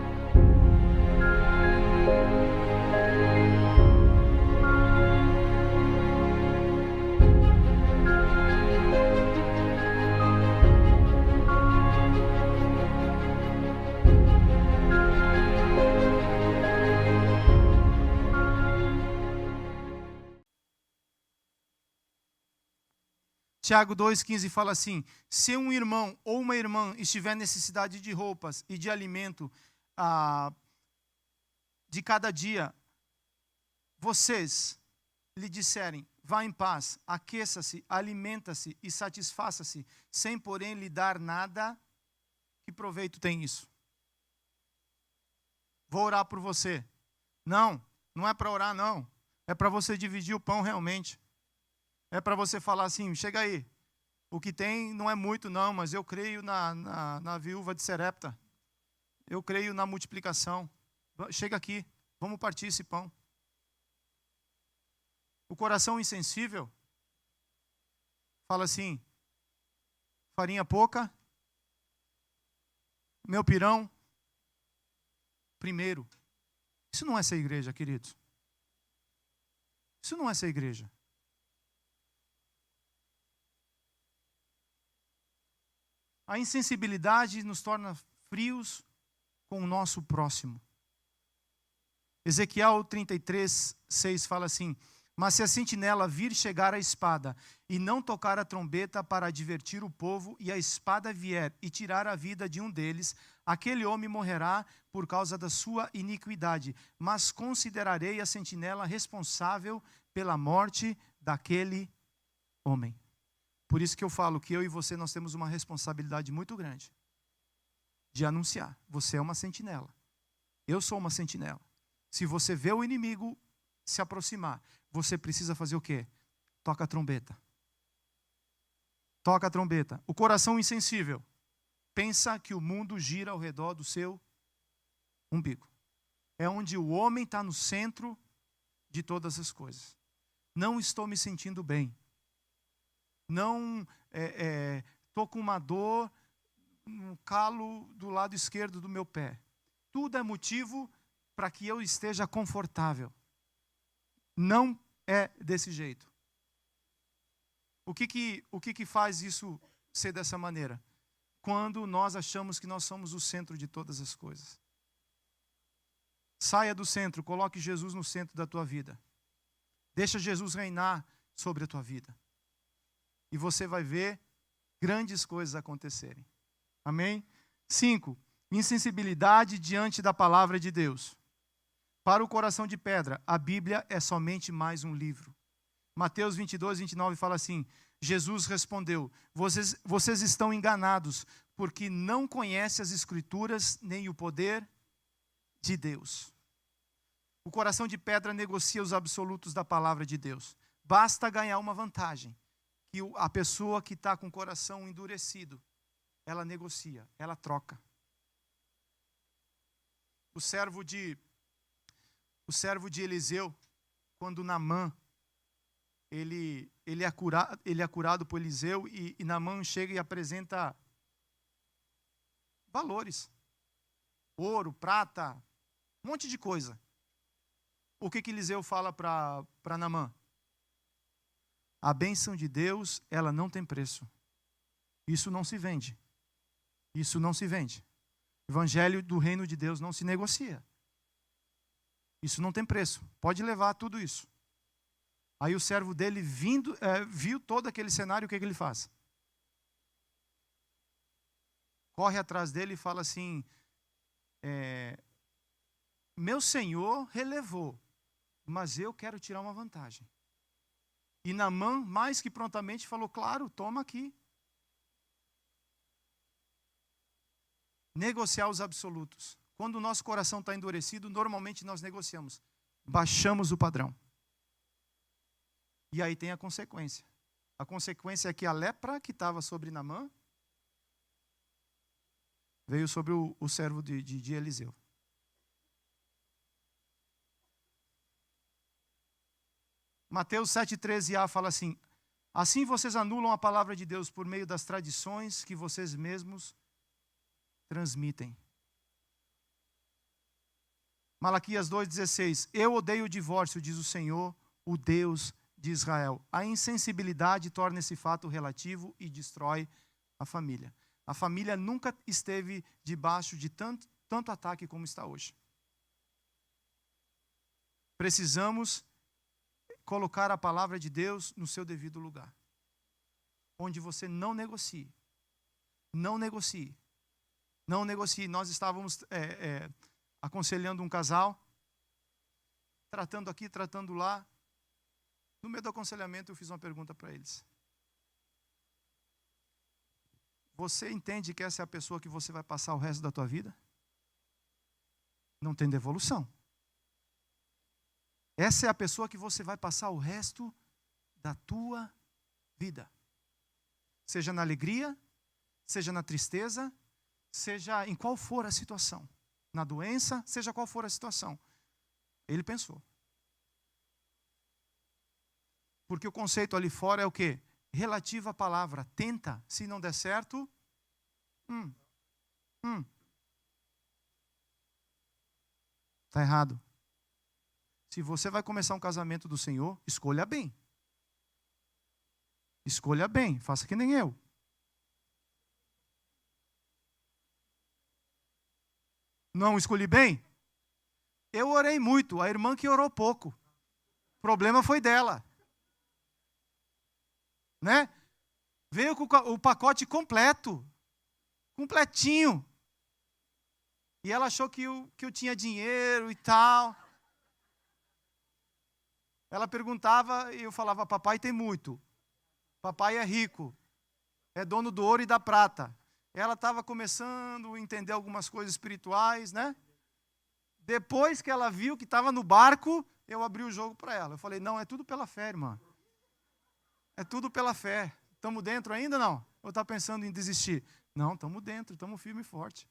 Tiago 2,15 fala assim: se um irmão ou uma irmã estiver necessidade de roupas e de alimento de cada dia, vocês lhe disserem, Vá em paz, aqueça-se, alimenta-se e satisfaça-se, sem porém lhe dar nada. Que proveito tem isso? Vou orar por você. Não, não é para orar, não. É para você dividir o pão realmente. É para você falar assim, chega aí. O que tem não é muito, não, mas eu creio na viúva de Serepta. Eu creio na multiplicação. Chega aqui, vamos partir esse pão. O coração insensível fala assim, farinha pouca, meu pirão primeiro. Isso não é ser igreja, queridos. Isso não é ser igreja. A insensibilidade nos torna frios com o nosso próximo. Ezequiel 33:6 fala assim: mas se a sentinela vir chegar a espada e não tocar a trombeta para advertir o povo, e a espada vier e tirar a vida de um deles, aquele homem morrerá por causa da sua iniquidade, mas considerarei a sentinela responsável pela morte daquele homem. Por isso que eu falo que eu e você, nós temos uma responsabilidade muito grande de anunciar. Você é uma sentinela. Eu sou uma sentinela. Se você vê o inimigo se aproximar, você precisa fazer o quê? Toca a trombeta. Toca a trombeta. O coração insensível pensa que o mundo gira ao redor do seu umbigo. É onde o homem está no centro de todas as coisas. Não estou me sentindo bem. Não estou com uma dor, um calo do lado esquerdo do meu pé. Tudo é motivo para que eu esteja confortável. Não é desse jeito. O que faz isso ser dessa maneira? Quando nós achamos que nós somos o centro de todas as coisas. Saia do centro, coloque Jesus no centro da tua vida. Deixa Jesus reinar sobre a tua vida. E você vai ver grandes coisas acontecerem. Amém? 5. Insensibilidade diante da palavra de Deus. Para o coração de pedra, a Bíblia é somente mais um livro. Mateus 22:29 fala assim: Jesus respondeu: vocês estão enganados, porque não conhecem as Escrituras nem o poder de Deus. O coração de pedra negocia os absolutos da palavra de Deus. Basta ganhar uma vantagem, que a pessoa que está com o coração endurecido, ela negocia, ela troca. O servo de Eliseu, quando Naamã, ele é curado por Eliseu, e Naamã chega e apresenta valores. Ouro, prata, um monte de coisa. O que Eliseu fala para Naamã? A bênção de Deus, ela não tem preço. Isso não se vende. Isso não se vende. O evangelho do reino de Deus não se negocia. Isso não tem preço. Pode levar tudo isso. Aí o servo dele viu todo aquele cenário, o que ele faz? Corre atrás dele e fala assim: meu senhor relevou, mas eu quero tirar uma vantagem. E Naamã, mais que prontamente, falou: claro, toma aqui. Negociar os absolutos. Quando o nosso coração está endurecido, normalmente nós negociamos. Baixamos o padrão. E aí tem a consequência. A consequência é que a lepra que estava sobre Naamã veio sobre o servo de Eliseu. Mateus 7,13a fala assim: assim vocês anulam a palavra de Deus por meio das tradições que vocês mesmos transmitem. Malaquias 2,16: eu odeio o divórcio, diz o Senhor, o Deus de Israel. A insensibilidade torna esse fato relativo e destrói a família. A família nunca esteve debaixo de tanto ataque como está hoje. Precisamos colocar a palavra de Deus no seu devido lugar. Onde você não negocie. Não negocie. Não negocie. Nós estávamos aconselhando um casal, tratando aqui, tratando lá. No meio do aconselhamento, eu fiz uma pergunta para eles. Você entende que essa é a pessoa que você vai passar o resto da tua vida? Não tem devolução. Essa é a pessoa que você vai passar o resto da tua vida. Seja na alegria, seja na tristeza, seja em qual for a situação. Na doença, seja qual for a situação. Ele pensou. Porque o conceito ali fora é o quê? Relativo à palavra. Tenta, se não der certo, está errado. Se você vai começar um casamento do Senhor, escolha bem. Escolha bem, faça que nem eu. Não escolhi bem? Eu orei muito, a irmã que orou pouco. O problema foi dela. Né? Veio com o pacote completo. Completinho. E ela achou que eu tinha dinheiro e tal. Ela perguntava e eu falava, papai tem muito. Papai é rico. É dono do ouro e da prata. Ela estava começando a entender algumas coisas espirituais, né? Depois que ela viu que estava no barco, eu abri o jogo para ela. Eu falei, não, é tudo pela fé, irmã. É tudo pela fé. Estamos dentro ainda, não? Ou está pensando em desistir? Não, estamos dentro, estamos firme e forte.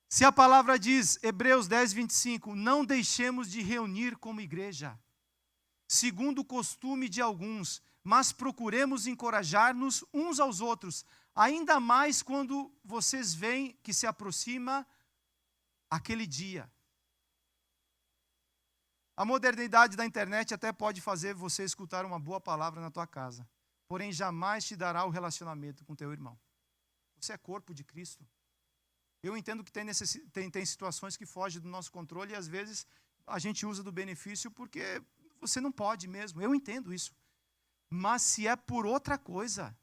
Se a palavra diz, Hebreus 10, 25, não deixemos de reunir como igreja, segundo o costume de alguns, mas procuremos encorajar-nos uns aos outros, ainda mais quando vocês veem que se aproxima aquele dia. A modernidade da internet até pode fazer você escutar uma boa palavra na tua casa, porém jamais te dará o relacionamento com teu irmão. Você é corpo de Cristo. Eu entendo que tem situações que fogem do nosso controle e às vezes a gente usa do benefício porque você não pode mesmo. Eu entendo isso. Mas se é por outra coisa,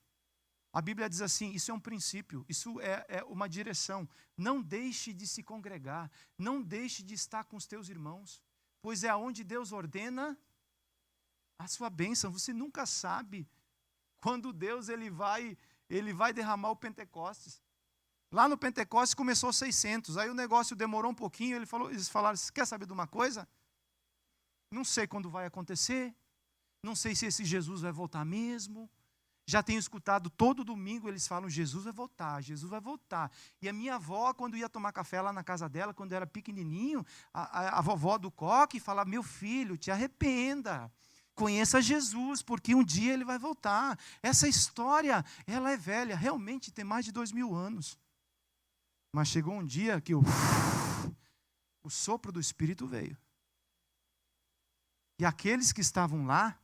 a Bíblia diz assim, isso é um princípio, isso é uma direção. Não deixe de se congregar, não deixe de estar com os teus irmãos, pois é aonde Deus ordena a sua bênção. Você nunca sabe quando Deus ele vai derramar o Pentecostes. Lá no Pentecostes começou 600, aí o negócio demorou um pouquinho, eles falaram, quer saber de uma coisa? Não sei quando vai acontecer, não sei se esse Jesus vai voltar mesmo. Já tenho escutado todo domingo, eles falam, Jesus vai voltar, Jesus vai voltar. E a minha avó, quando ia tomar café lá na casa dela, quando era pequenininho, a vovó do coque falava, meu filho, te arrependa. Conheça Jesus, porque um dia ele vai voltar. Essa história, ela é velha, realmente tem mais de 2000 anos. Mas chegou um dia que o sopro do Espírito veio. E aqueles que estavam lá,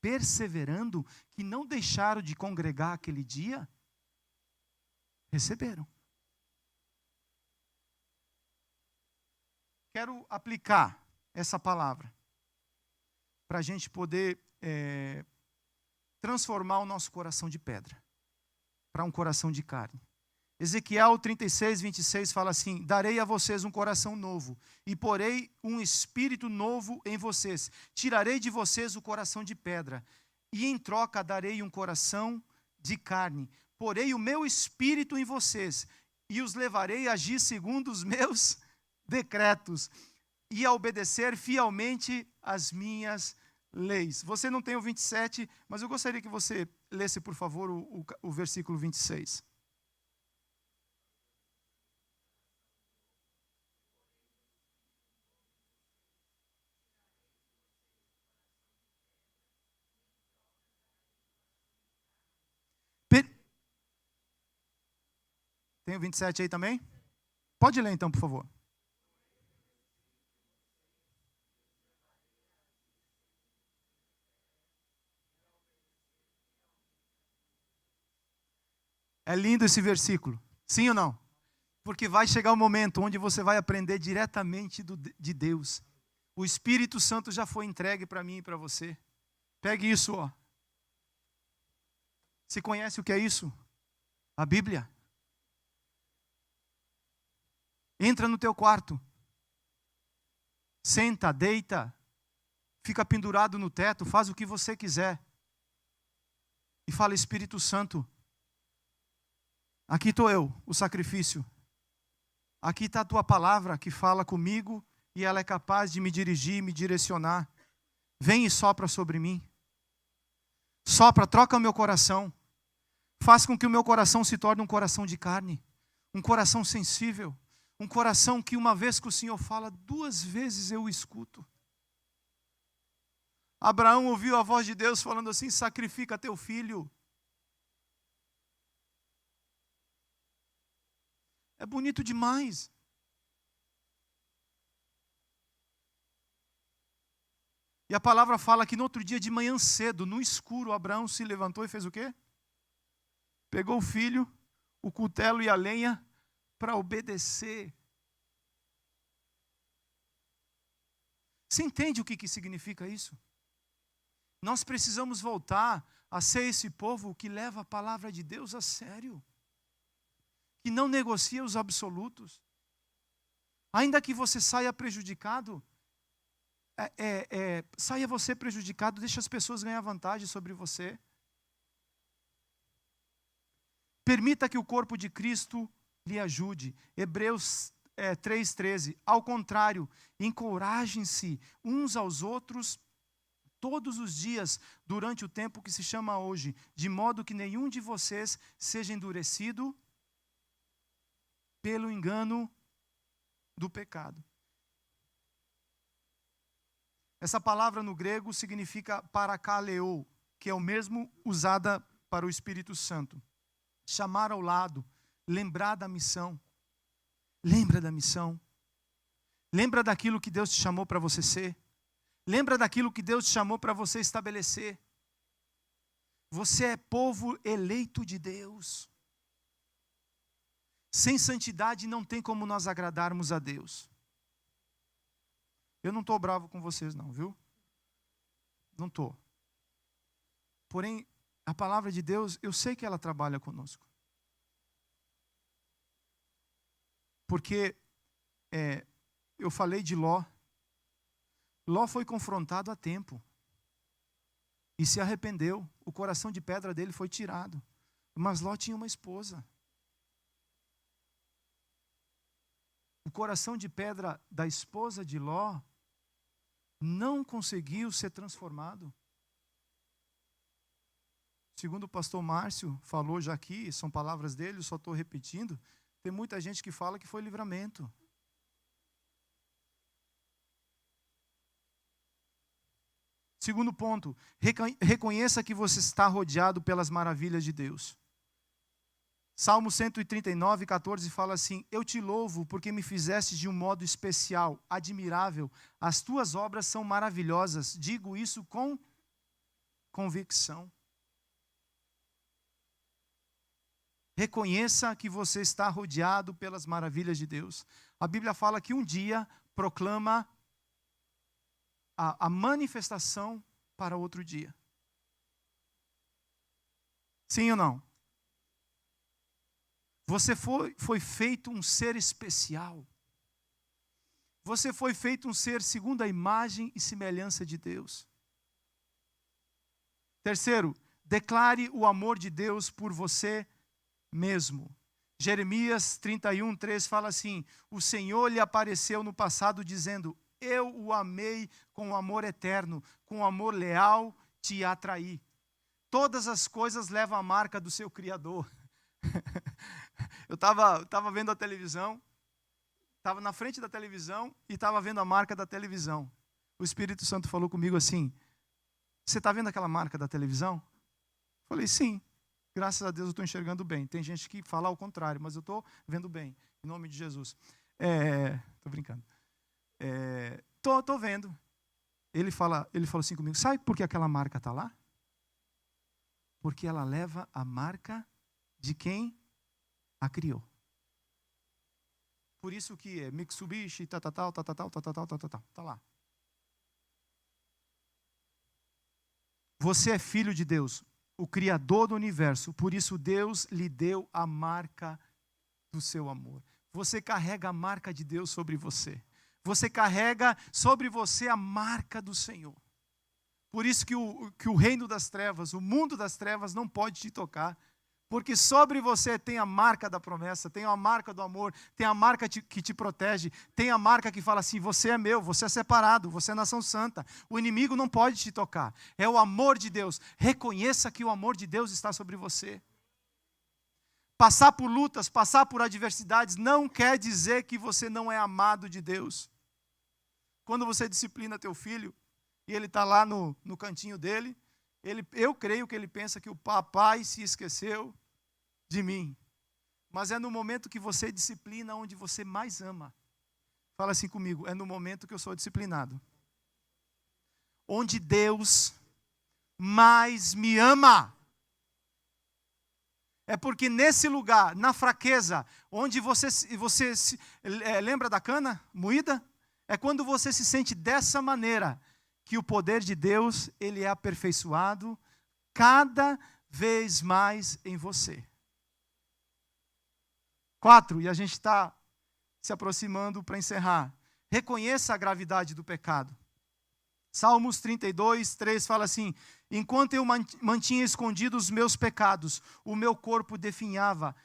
perseverando, que não deixaram de congregar aquele dia, receberam. Quero aplicar essa palavra para a gente poder transformar o nosso coração de pedra para um coração de carne. Ezequiel 36, 26 fala assim, darei a vocês um coração novo e porei um espírito novo em vocês. Tirarei de vocês o coração de pedra e em troca darei um coração de carne. Porei o meu espírito em vocês e os levarei a agir segundo os meus decretos e a obedecer fielmente as minhas leis. Você não tem o 27, mas eu gostaria que você lesse, por favor, o versículo 26. Tem o 27 aí também? Pode ler então, por favor. É lindo esse versículo. Sim ou não? Porque vai chegar o momento onde você vai aprender diretamente de Deus. O Espírito Santo já foi entregue para mim e para você. Pegue isso, ó. Você conhece o que é isso? A Bíblia. Entra no teu quarto. senta, deita, fica pendurado no teto, faz o que você quiser. E fala: Espírito Santo, aqui estou eu, o sacrifício. Aqui está a tua palavra que fala comigo e ela é capaz de me dirigir, me direcionar. Vem e sopra sobre mim. Sopra, troca o meu coração. Faz com que o meu coração se torne um coração de carne, um coração sensível, um coração que uma vez que o Senhor fala, 2 vezes eu o escuto. Abraão ouviu a voz de Deus falando assim: sacrifica teu filho. É bonito demais. E a palavra fala que no outro dia de manhã cedo, no escuro, Abraão se levantou e fez o quê? Pegou o filho, o cutelo e a lenha para obedecer. Você entende o que significa isso? Nós precisamos voltar a ser esse povo que leva a palavra de Deus a sério, que não negocia os absolutos. Ainda que você saia prejudicado, saia você prejudicado, deixa as pessoas ganhar vantagem sobre você. Permita que o corpo de Cristo lhe ajude. Hebreus 3,13. Ao contrário, encorajem-se uns aos outros todos os dias, durante o tempo que se chama hoje, de modo que nenhum de vocês seja endurecido pelo engano do pecado. Essa palavra no grego significa parakaleo, que é o mesmo usada para o Espírito Santo. Chamar ao lado, lembrar da missão. Lembra da missão. Lembra daquilo que Deus te chamou para você ser. Lembra daquilo que Deus te chamou para você estabelecer. Você é povo eleito de Deus. Sem santidade não tem como nós agradarmos a Deus. Eu não estou bravo com vocês não, viu? Não estou. Porém, a palavra de Deus, eu sei que ela trabalha conosco. Porque eu falei de Ló. Ló foi confrontado a tempo. E se arrependeu. O coração de pedra dele foi tirado. Mas Ló tinha uma esposa. O coração de pedra da esposa de Ló não conseguiu ser transformado. Segundo o pastor Márcio falou já aqui, são palavras dele, eu só estou repetindo, tem muita gente que fala que foi livramento. Segundo ponto, reconheça que você está rodeado pelas maravilhas de Deus. Salmo 139, 14 fala assim: eu te louvo porque me fizeste de um modo especial, admirável. As tuas obras são maravilhosas. Digo isso com convicção. Reconheça que você está rodeado pelas maravilhas de Deus. A Bíblia fala que um dia proclama a manifestação para outro dia. Sim ou não? Você foi feito um ser especial. Você foi feito um ser segundo a imagem e semelhança de Deus. Terceiro, declare o amor de Deus por você mesmo. Jeremias 31, 3 fala assim: o Senhor lhe apareceu no passado dizendo: eu o amei com amor eterno, com amor leal te atraí. Todas as coisas levam a marca do seu Criador. Eu estava vendo a televisão, estava na frente da televisão e estava vendo a marca da televisão. O Espírito Santo falou comigo assim: você está vendo aquela marca da televisão? Falei, sim. Graças a Deus eu estou enxergando bem. Tem gente que fala ao contrário, mas eu estou vendo bem. Em nome de Jesus. Estou brincando. Estou vendo. Ele falou assim comigo: sabe por que aquela marca está lá? Porque ela leva a marca de quem a criou. Por isso que é Mitsubishi, está lá. Você é filho de Deus, o Criador do universo, por isso Deus lhe deu a marca do seu amor. Você carrega a marca de Deus sobre você. Você carrega sobre você a marca do Senhor. Por isso que o reino das trevas, o mundo das trevas não pode te tocar. Porque sobre você tem a marca da promessa, tem a marca do amor, tem a marca que te protege, tem a marca que fala assim, você é meu, você é separado, você é nação santa. O inimigo não pode te tocar. É o amor de Deus. Reconheça que o amor de Deus está sobre você. Passar por lutas, passar por adversidades, não quer dizer que você não é amado de Deus. Quando você disciplina teu filho, e ele está lá no cantinho dele, eu creio que ele pensa que o papai se esqueceu de mim. Mas é no momento que você disciplina onde você mais ama. Fala assim comigo, é no momento que eu sou disciplinado. Onde Deus mais me ama. É porque nesse lugar, na fraqueza, onde você lembra da cana moída? É quando você se sente dessa maneira, que o poder de Deus, ele é aperfeiçoado cada vez mais em você. 4, e a gente está se aproximando para encerrar. Reconheça a gravidade do pecado. Salmos 32, 3 fala assim, enquanto eu mantinha escondidos os meus pecados, o meu corpo definhava,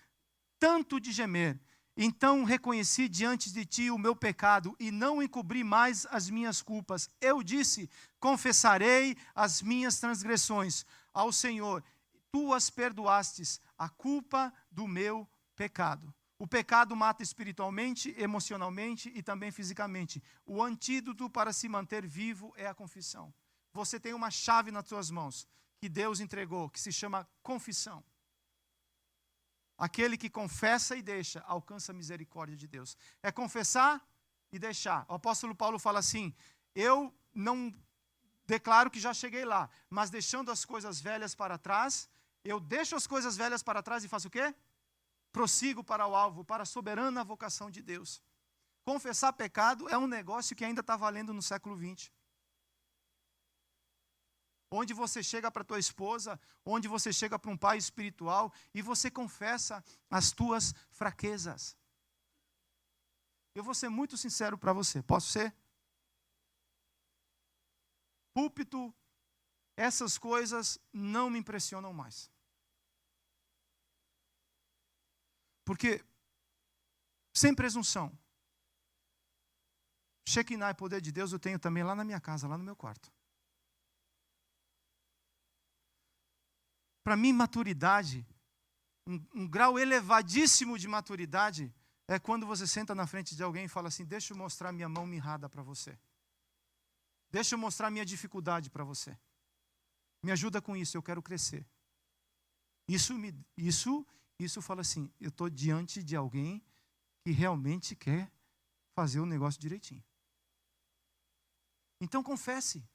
tanto de gemer. Então reconheci diante de ti o meu pecado e não encobri mais as minhas culpas. Eu disse, confessarei as minhas transgressões ao Senhor. Tu as perdoastes, a culpa do meu pecado. O pecado mata espiritualmente, emocionalmente e também fisicamente. O antídoto para se manter vivo é a confissão. Você tem uma chave nas suas mãos que Deus entregou, que se chama confissão. Aquele que confessa e deixa, alcança a misericórdia de Deus. É confessar e deixar. O apóstolo Paulo fala assim, eu não declaro que já cheguei lá, mas deixando as coisas velhas para trás, eu deixo as coisas velhas para trás e faço o quê? Prossigo para o alvo, para a soberana vocação de Deus. Confessar pecado é um negócio que ainda está valendo no século 20. Onde você chega para a tua esposa, onde você chega para um pai espiritual e você confessa as tuas fraquezas. Eu vou ser muito sincero para você, posso ser? Púlpito, essas coisas não me impressionam mais. Porque, sem presunção, Shekinah e poder de Deus eu tenho também lá na minha casa, lá no meu quarto. Para mim, maturidade, um grau elevadíssimo de maturidade, é quando você senta na frente de alguém e fala assim, deixa eu mostrar minha mão mirrada para você. Deixa eu mostrar minha dificuldade para você. Me ajuda com isso, eu quero crescer. Isso fala assim, eu estou diante de alguém que realmente quer fazer o negócio direitinho. Então confesse.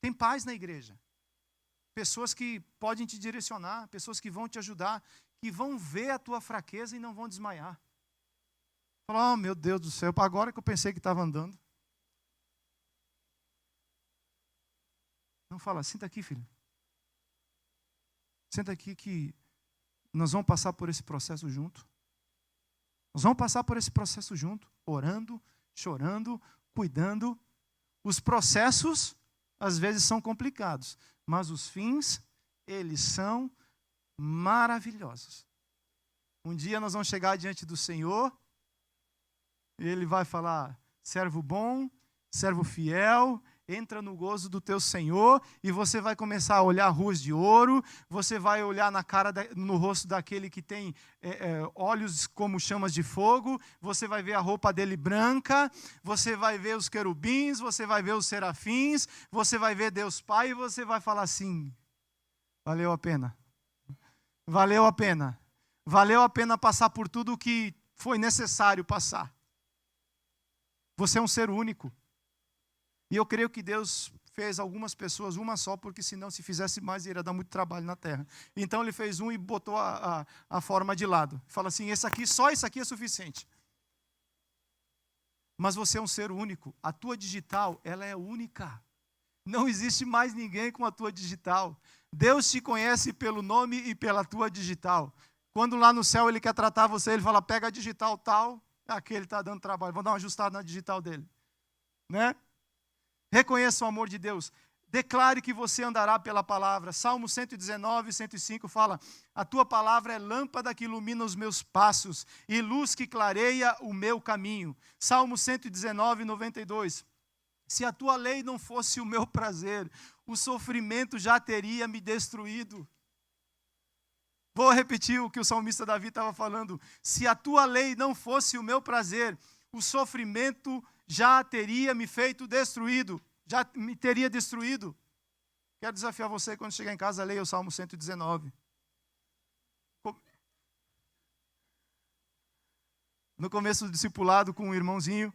Tem paz na igreja. Pessoas que podem te direcionar, pessoas que vão te ajudar, que vão ver a tua fraqueza e não vão desmaiar. Fala, oh meu Deus do céu, agora que eu pensei que estava andando. Não fala, senta aqui, filho. Senta aqui que nós vamos passar por esse processo junto. Nós vamos passar por esse processo junto, orando, chorando, cuidando. Os processos, às vezes, são complicados, mas os fins, eles são maravilhosos. Um dia nós vamos chegar diante do Senhor, e Ele vai falar, servo bom, servo fiel, entra no gozo do teu Senhor, e você vai começar a olhar ruas de ouro, você vai olhar no rosto daquele que tem olhos como chamas de fogo, você vai ver a roupa dele branca, você vai ver os querubins, você vai ver os serafins, você vai ver Deus Pai, e você vai falar assim, valeu a pena. Valeu a pena. Valeu a pena passar por tudo o que foi necessário passar. Você é um ser único. E eu creio que Deus fez algumas pessoas, uma só, porque senão se fizesse mais iria dar muito trabalho na terra. Então Ele fez um e botou a forma de lado. Fala assim, só esse aqui é suficiente. Mas você é um ser único. A tua digital, ela é única. Não existe mais ninguém com a tua digital. Deus te conhece pelo nome e pela tua digital. Quando lá no céu Ele quer tratar você, Ele fala, pega a digital tal, Aquele está dando trabalho. Vou dar uma ajustada na digital dele. Né? Reconheça o amor de Deus. Declare que você andará pela palavra. Salmo 119, 105 fala: a tua palavra é lâmpada que ilumina os meus passos e luz que clareia o meu caminho. Salmo 119, 92. Se a tua lei não fosse o meu prazer, o sofrimento já teria me destruído. Vou repetir o que o salmista Davi estava falando. Se a tua lei não fosse o meu prazer, o sofrimento já teria me feito destruído. Já me teria destruído. Quero desafiar você, quando chegar em casa, leia o Salmo 119. No começo do discipulado com um irmãozinho,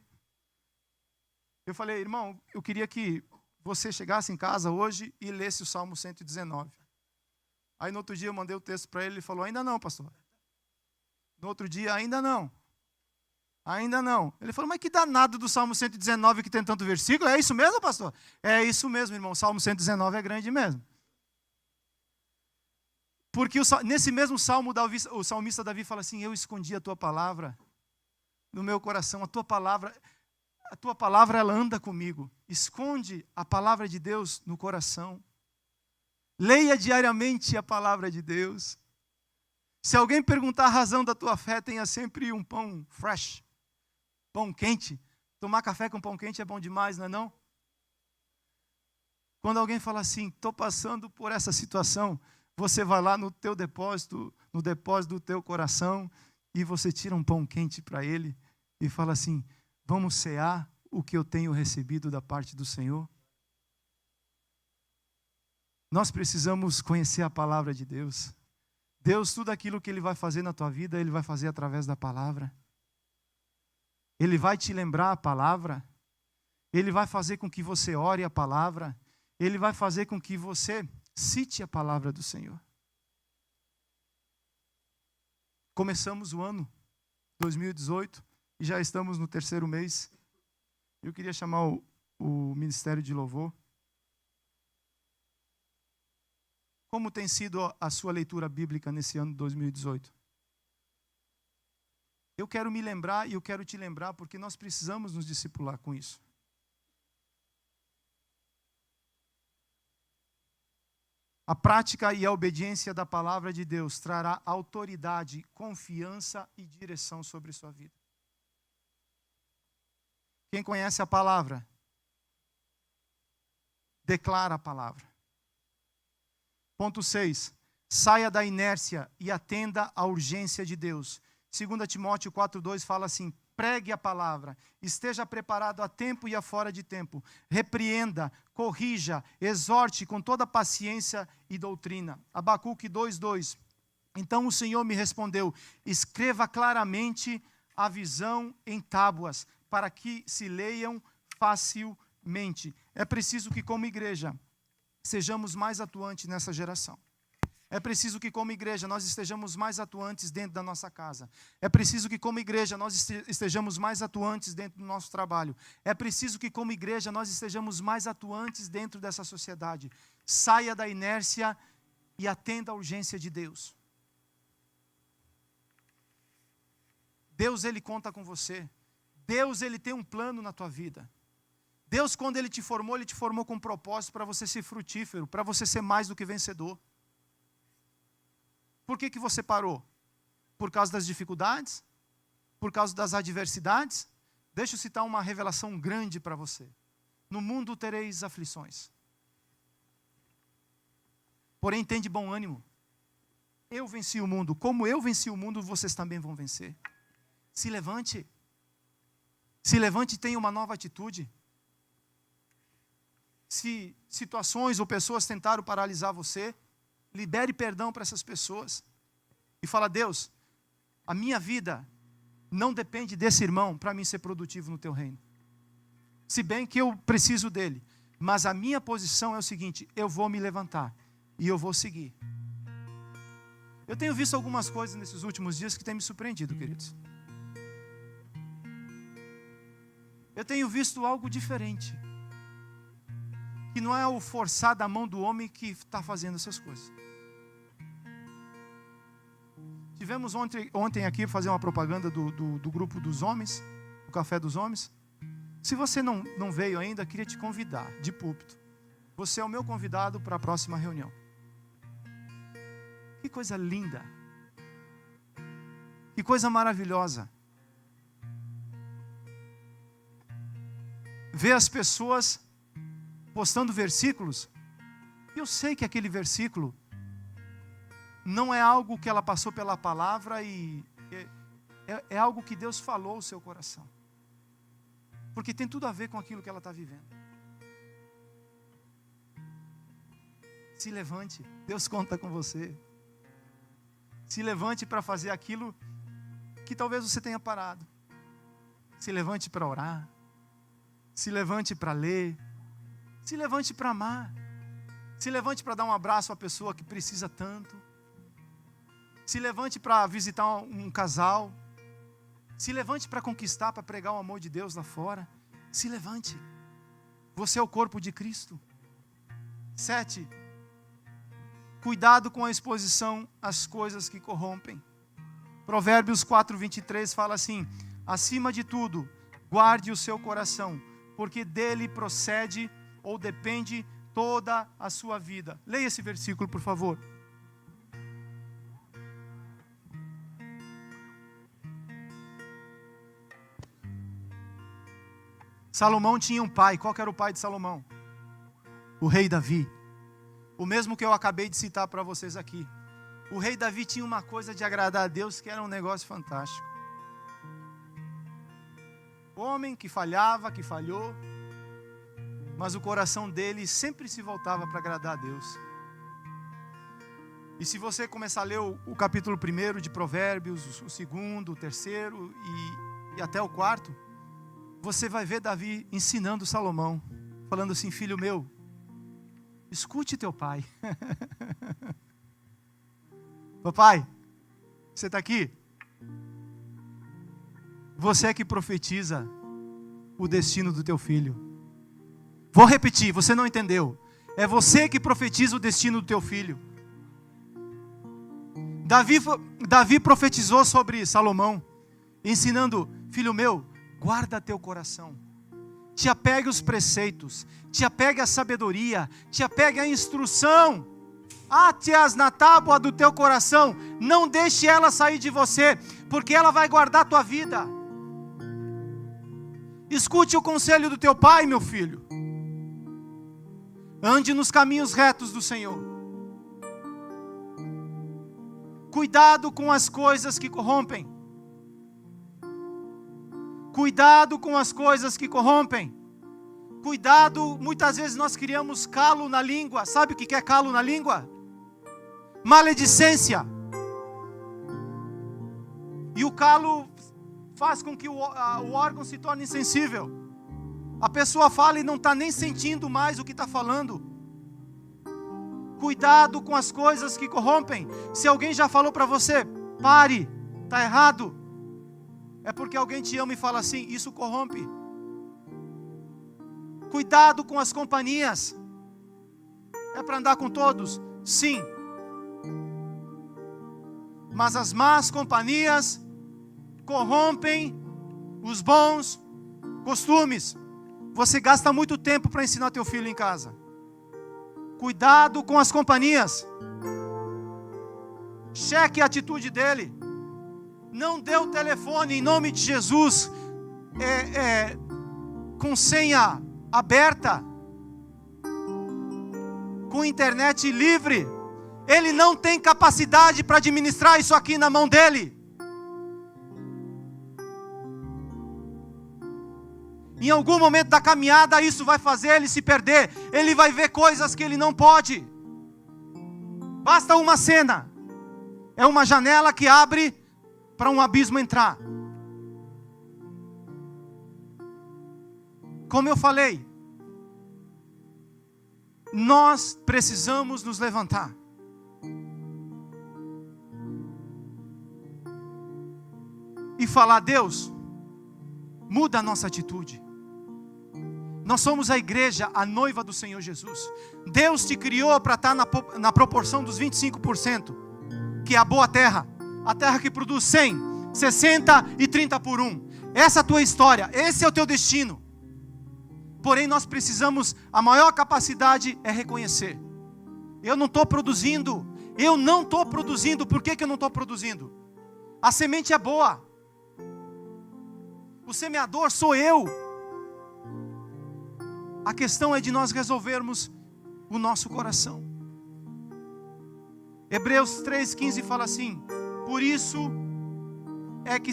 eu falei: irmão, eu queria que você chegasse em casa hoje e lesse o Salmo 119. Aí no outro dia eu mandei o texto para ele, ele falou: ainda não, pastor. No outro dia, ainda não. Ainda não. Ele falou: mas que danado do Salmo 119 que tem tanto versículo? É isso mesmo, pastor? É isso mesmo, irmão. O Salmo 119 é grande mesmo. Porque nesse mesmo salmo, o salmista Davi fala assim: eu escondi a tua palavra no meu coração. A tua palavra ela anda comigo. Esconde a palavra de Deus no coração. Leia diariamente a palavra de Deus. Se alguém perguntar a razão da tua fé, tenha sempre um pão fresh. Pão quente. Tomar café com pão quente é bom demais, não é não? Quando alguém fala assim: estou passando por essa situação, você vai lá no teu depósito, no depósito do teu coração, e você tira um pão quente para ele e fala assim: vamos cear o que eu tenho recebido da parte do Senhor? Nós precisamos conhecer a palavra de Deus. Deus, tudo aquilo que Ele vai fazer na tua vida, Ele vai fazer através da palavra. Ele vai te lembrar a palavra. Ele vai fazer com que você ore a palavra. Ele vai fazer com que você cite a palavra do Senhor. Começamos o ano 2018 e já estamos no 3º mês. Eu queria chamar o Ministério de Louvor. Como tem sido a sua leitura bíblica nesse ano de 2018? Eu quero me lembrar e eu quero te lembrar, porque nós precisamos nos discipular com isso. A prática e a obediência da palavra de Deus trará autoridade, confiança e direção sobre sua vida. Quem conhece a palavra, declara a palavra. Ponto 6. Saia da inércia e atenda à urgência de Deus. 2 Timóteo 4,2 fala assim: pregue a palavra, esteja preparado a tempo e a fora de tempo, repreenda, corrija, exorte com toda paciência e doutrina. Abacuque 2,2. Então o Senhor me respondeu: escreva claramente a visão em tábuas, para que se leiam facilmente. É preciso que, como igreja, sejamos mais atuantes nessa geração. É preciso que, como igreja, nós estejamos mais atuantes dentro da nossa casa. É preciso que, como igreja, nós estejamos mais atuantes dentro do nosso trabalho. É preciso que, como igreja, nós estejamos mais atuantes dentro dessa sociedade. Saia da inércia e atenda à urgência de Deus. Deus, Ele conta com você. Deus, Ele tem um plano na tua vida. Deus, quando Ele te formou com um propósito para você ser frutífero, para você ser mais do que vencedor. Por que você parou? Por causa das dificuldades? Por causa das adversidades? Deixa eu citar uma revelação grande para você. No mundo tereis aflições. Porém, tem de bom ânimo. Eu venci o mundo. Como eu venci o mundo, vocês também vão vencer. Se levante. Se levante e tenha uma nova atitude. Se situações ou pessoas tentaram paralisar você, libere perdão para essas pessoas. E fala: Deus, a minha vida não depende desse irmão para mim ser produtivo no teu reino. Se bem que eu preciso dele. Mas a minha posição é o seguinte: eu vou me levantar e eu vou seguir. Eu tenho visto algumas coisas nesses últimos dias que têm me surpreendido, queridos. Eu tenho visto algo diferente. Que não é o forçar da mão do homem que está fazendo essas coisas. Tivemos ontem aqui fazer uma propaganda do grupo dos homens, do Café dos Homens. Se você não veio ainda, queria te convidar de púlpito. Você é o meu convidado para a próxima reunião. Que coisa linda. Que coisa maravilhosa. Ver as pessoas postando versículos. Eu sei que aquele versículo não é algo que ela passou pela palavra e é algo que Deus falou ao seu coração. Porque tem tudo a ver com aquilo que ela está vivendo. Se levante, Deus conta com você. Se levante para fazer aquilo que talvez você tenha parado. Se levante para orar. Se levante para ler. Se levante para amar. Se levante para dar um abraço à pessoa que precisa tanto. Se levante para visitar um casal. Se levante para conquistar, para pregar o amor de Deus lá fora. Se levante. Você é o corpo de Cristo. 7. Cuidado com a exposição às coisas que corrompem. Provérbios 4:23 fala assim: acima de tudo, guarde o seu coração, porque dele procede ou depende toda a sua vida. Leia esse versículo, por favor. Salomão tinha um pai. Qual que era o pai de Salomão? O rei Davi. O mesmo que eu acabei de citar para vocês aqui. O rei Davi tinha uma coisa de agradar a Deus que era um negócio fantástico. Homem que falhava, que falhou, mas o coração dele sempre se voltava para agradar a Deus. E se você começar a ler o capítulo 1 de Provérbios, o 2º, o 3º e até o 4º, você vai ver Davi ensinando Salomão, falando assim: filho meu, escute teu pai. Papai, você está aqui? Você é que profetiza o destino do teu filho. Vou repetir, você não entendeu. É você que profetiza o destino do teu filho. Davi profetizou sobre Salomão, ensinando: filho meu, guarda teu coração. Te apegue aos preceitos, te apegue à sabedoria, te apegue à instrução. Ate-as na tábua do teu coração, não deixe ela sair de você, porque ela vai guardar a tua vida. Escute o conselho do teu pai, meu filho. Ande nos caminhos retos do Senhor. Cuidado com as coisas que corrompem. Cuidado com as coisas que corrompem. Cuidado, muitas vezes nós criamos calo na língua. Sabe o que é calo na língua? Maledicência. E o calo faz com que o órgão se torne insensível. A pessoa fala e não está nem sentindo mais o que está falando. Cuidado com as coisas que corrompem. Se alguém já falou para você: pare, está errado, é porque alguém te ama e fala assim: isso corrompe. Cuidado com as companhias. É para andar com todos? Sim. Mas as más companhias corrompem os bons costumes. Você gasta muito tempo para ensinar teu filho em casa. Cuidado com as companhias. Cheque a atitude dele. Não dê o telefone em nome de Jesus com senha aberta, com internet livre. Ele não tem capacidade para administrar isso aqui na mão dele. Em algum momento da caminhada isso vai fazer ele se perder. Ele vai ver coisas que ele não pode. Basta uma cena. É uma janela que abre para um abismo entrar. Como eu falei, nós precisamos nos levantar. E falar: Deus, muda a nossa atitude. Nós somos a igreja, a noiva do Senhor Jesus. Deus te criou para estar na proporção dos 25%, que é a boa terra. A terra que produz 100, 60 e 30 por 1. Essa é a tua história, esse é o teu destino. Porém, nós precisamos, a maior capacidade é reconhecer. Eu não estou produzindo. Eu não estou produzindo. Por que eu não estou produzindo? A semente é boa. O semeador sou eu. A questão é de nós resolvermos o nosso coração. Hebreus 3,15 fala assim: por isso é que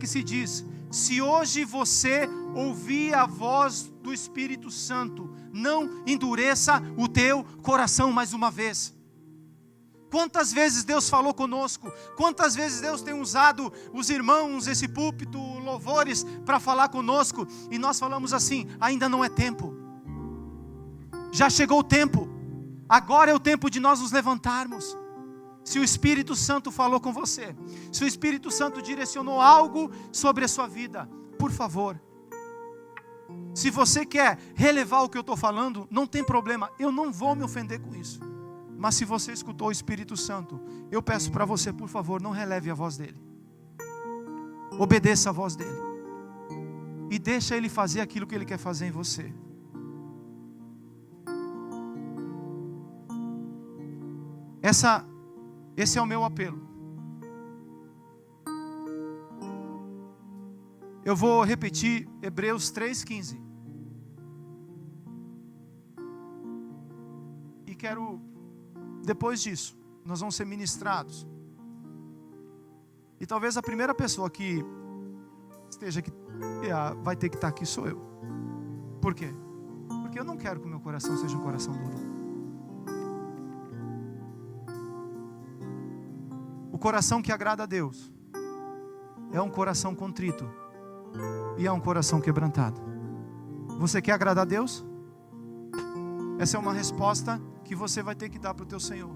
se diz, se hoje você ouvir a voz do Espírito Santo, não endureça o teu coração mais uma vez. Quantas vezes Deus falou conosco, quantas vezes Deus tem usado os irmãos, esse púlpito, louvores, para falar conosco, e nós falamos assim: ainda não é tempo, já chegou o tempo, agora é o tempo de nós nos levantarmos. Se o Espírito Santo falou com você, se o Espírito Santo direcionou algo sobre a sua vida, por favor, se você quer relevar o que eu estou falando, não tem problema, eu não vou me ofender com isso. Mas se você escutou o Espírito Santo, eu peço para você, por favor, não releve a voz dele. Obedeça a voz dele. E deixa ele fazer aquilo que ele quer fazer em você. Esse é o meu apelo. Eu vou repetir Hebreus 3,15. E quero, depois disso, nós vamos ser ministrados. E talvez a primeira pessoa que esteja aqui, vai ter que estar aqui, sou eu. Por quê? Porque eu não quero que o meu coração seja um coração duro. O coração que agrada a Deus é um coração contrito e é um coração quebrantado. Você quer agradar a Deus? Essa é uma resposta que você vai ter que dar para o teu Senhor.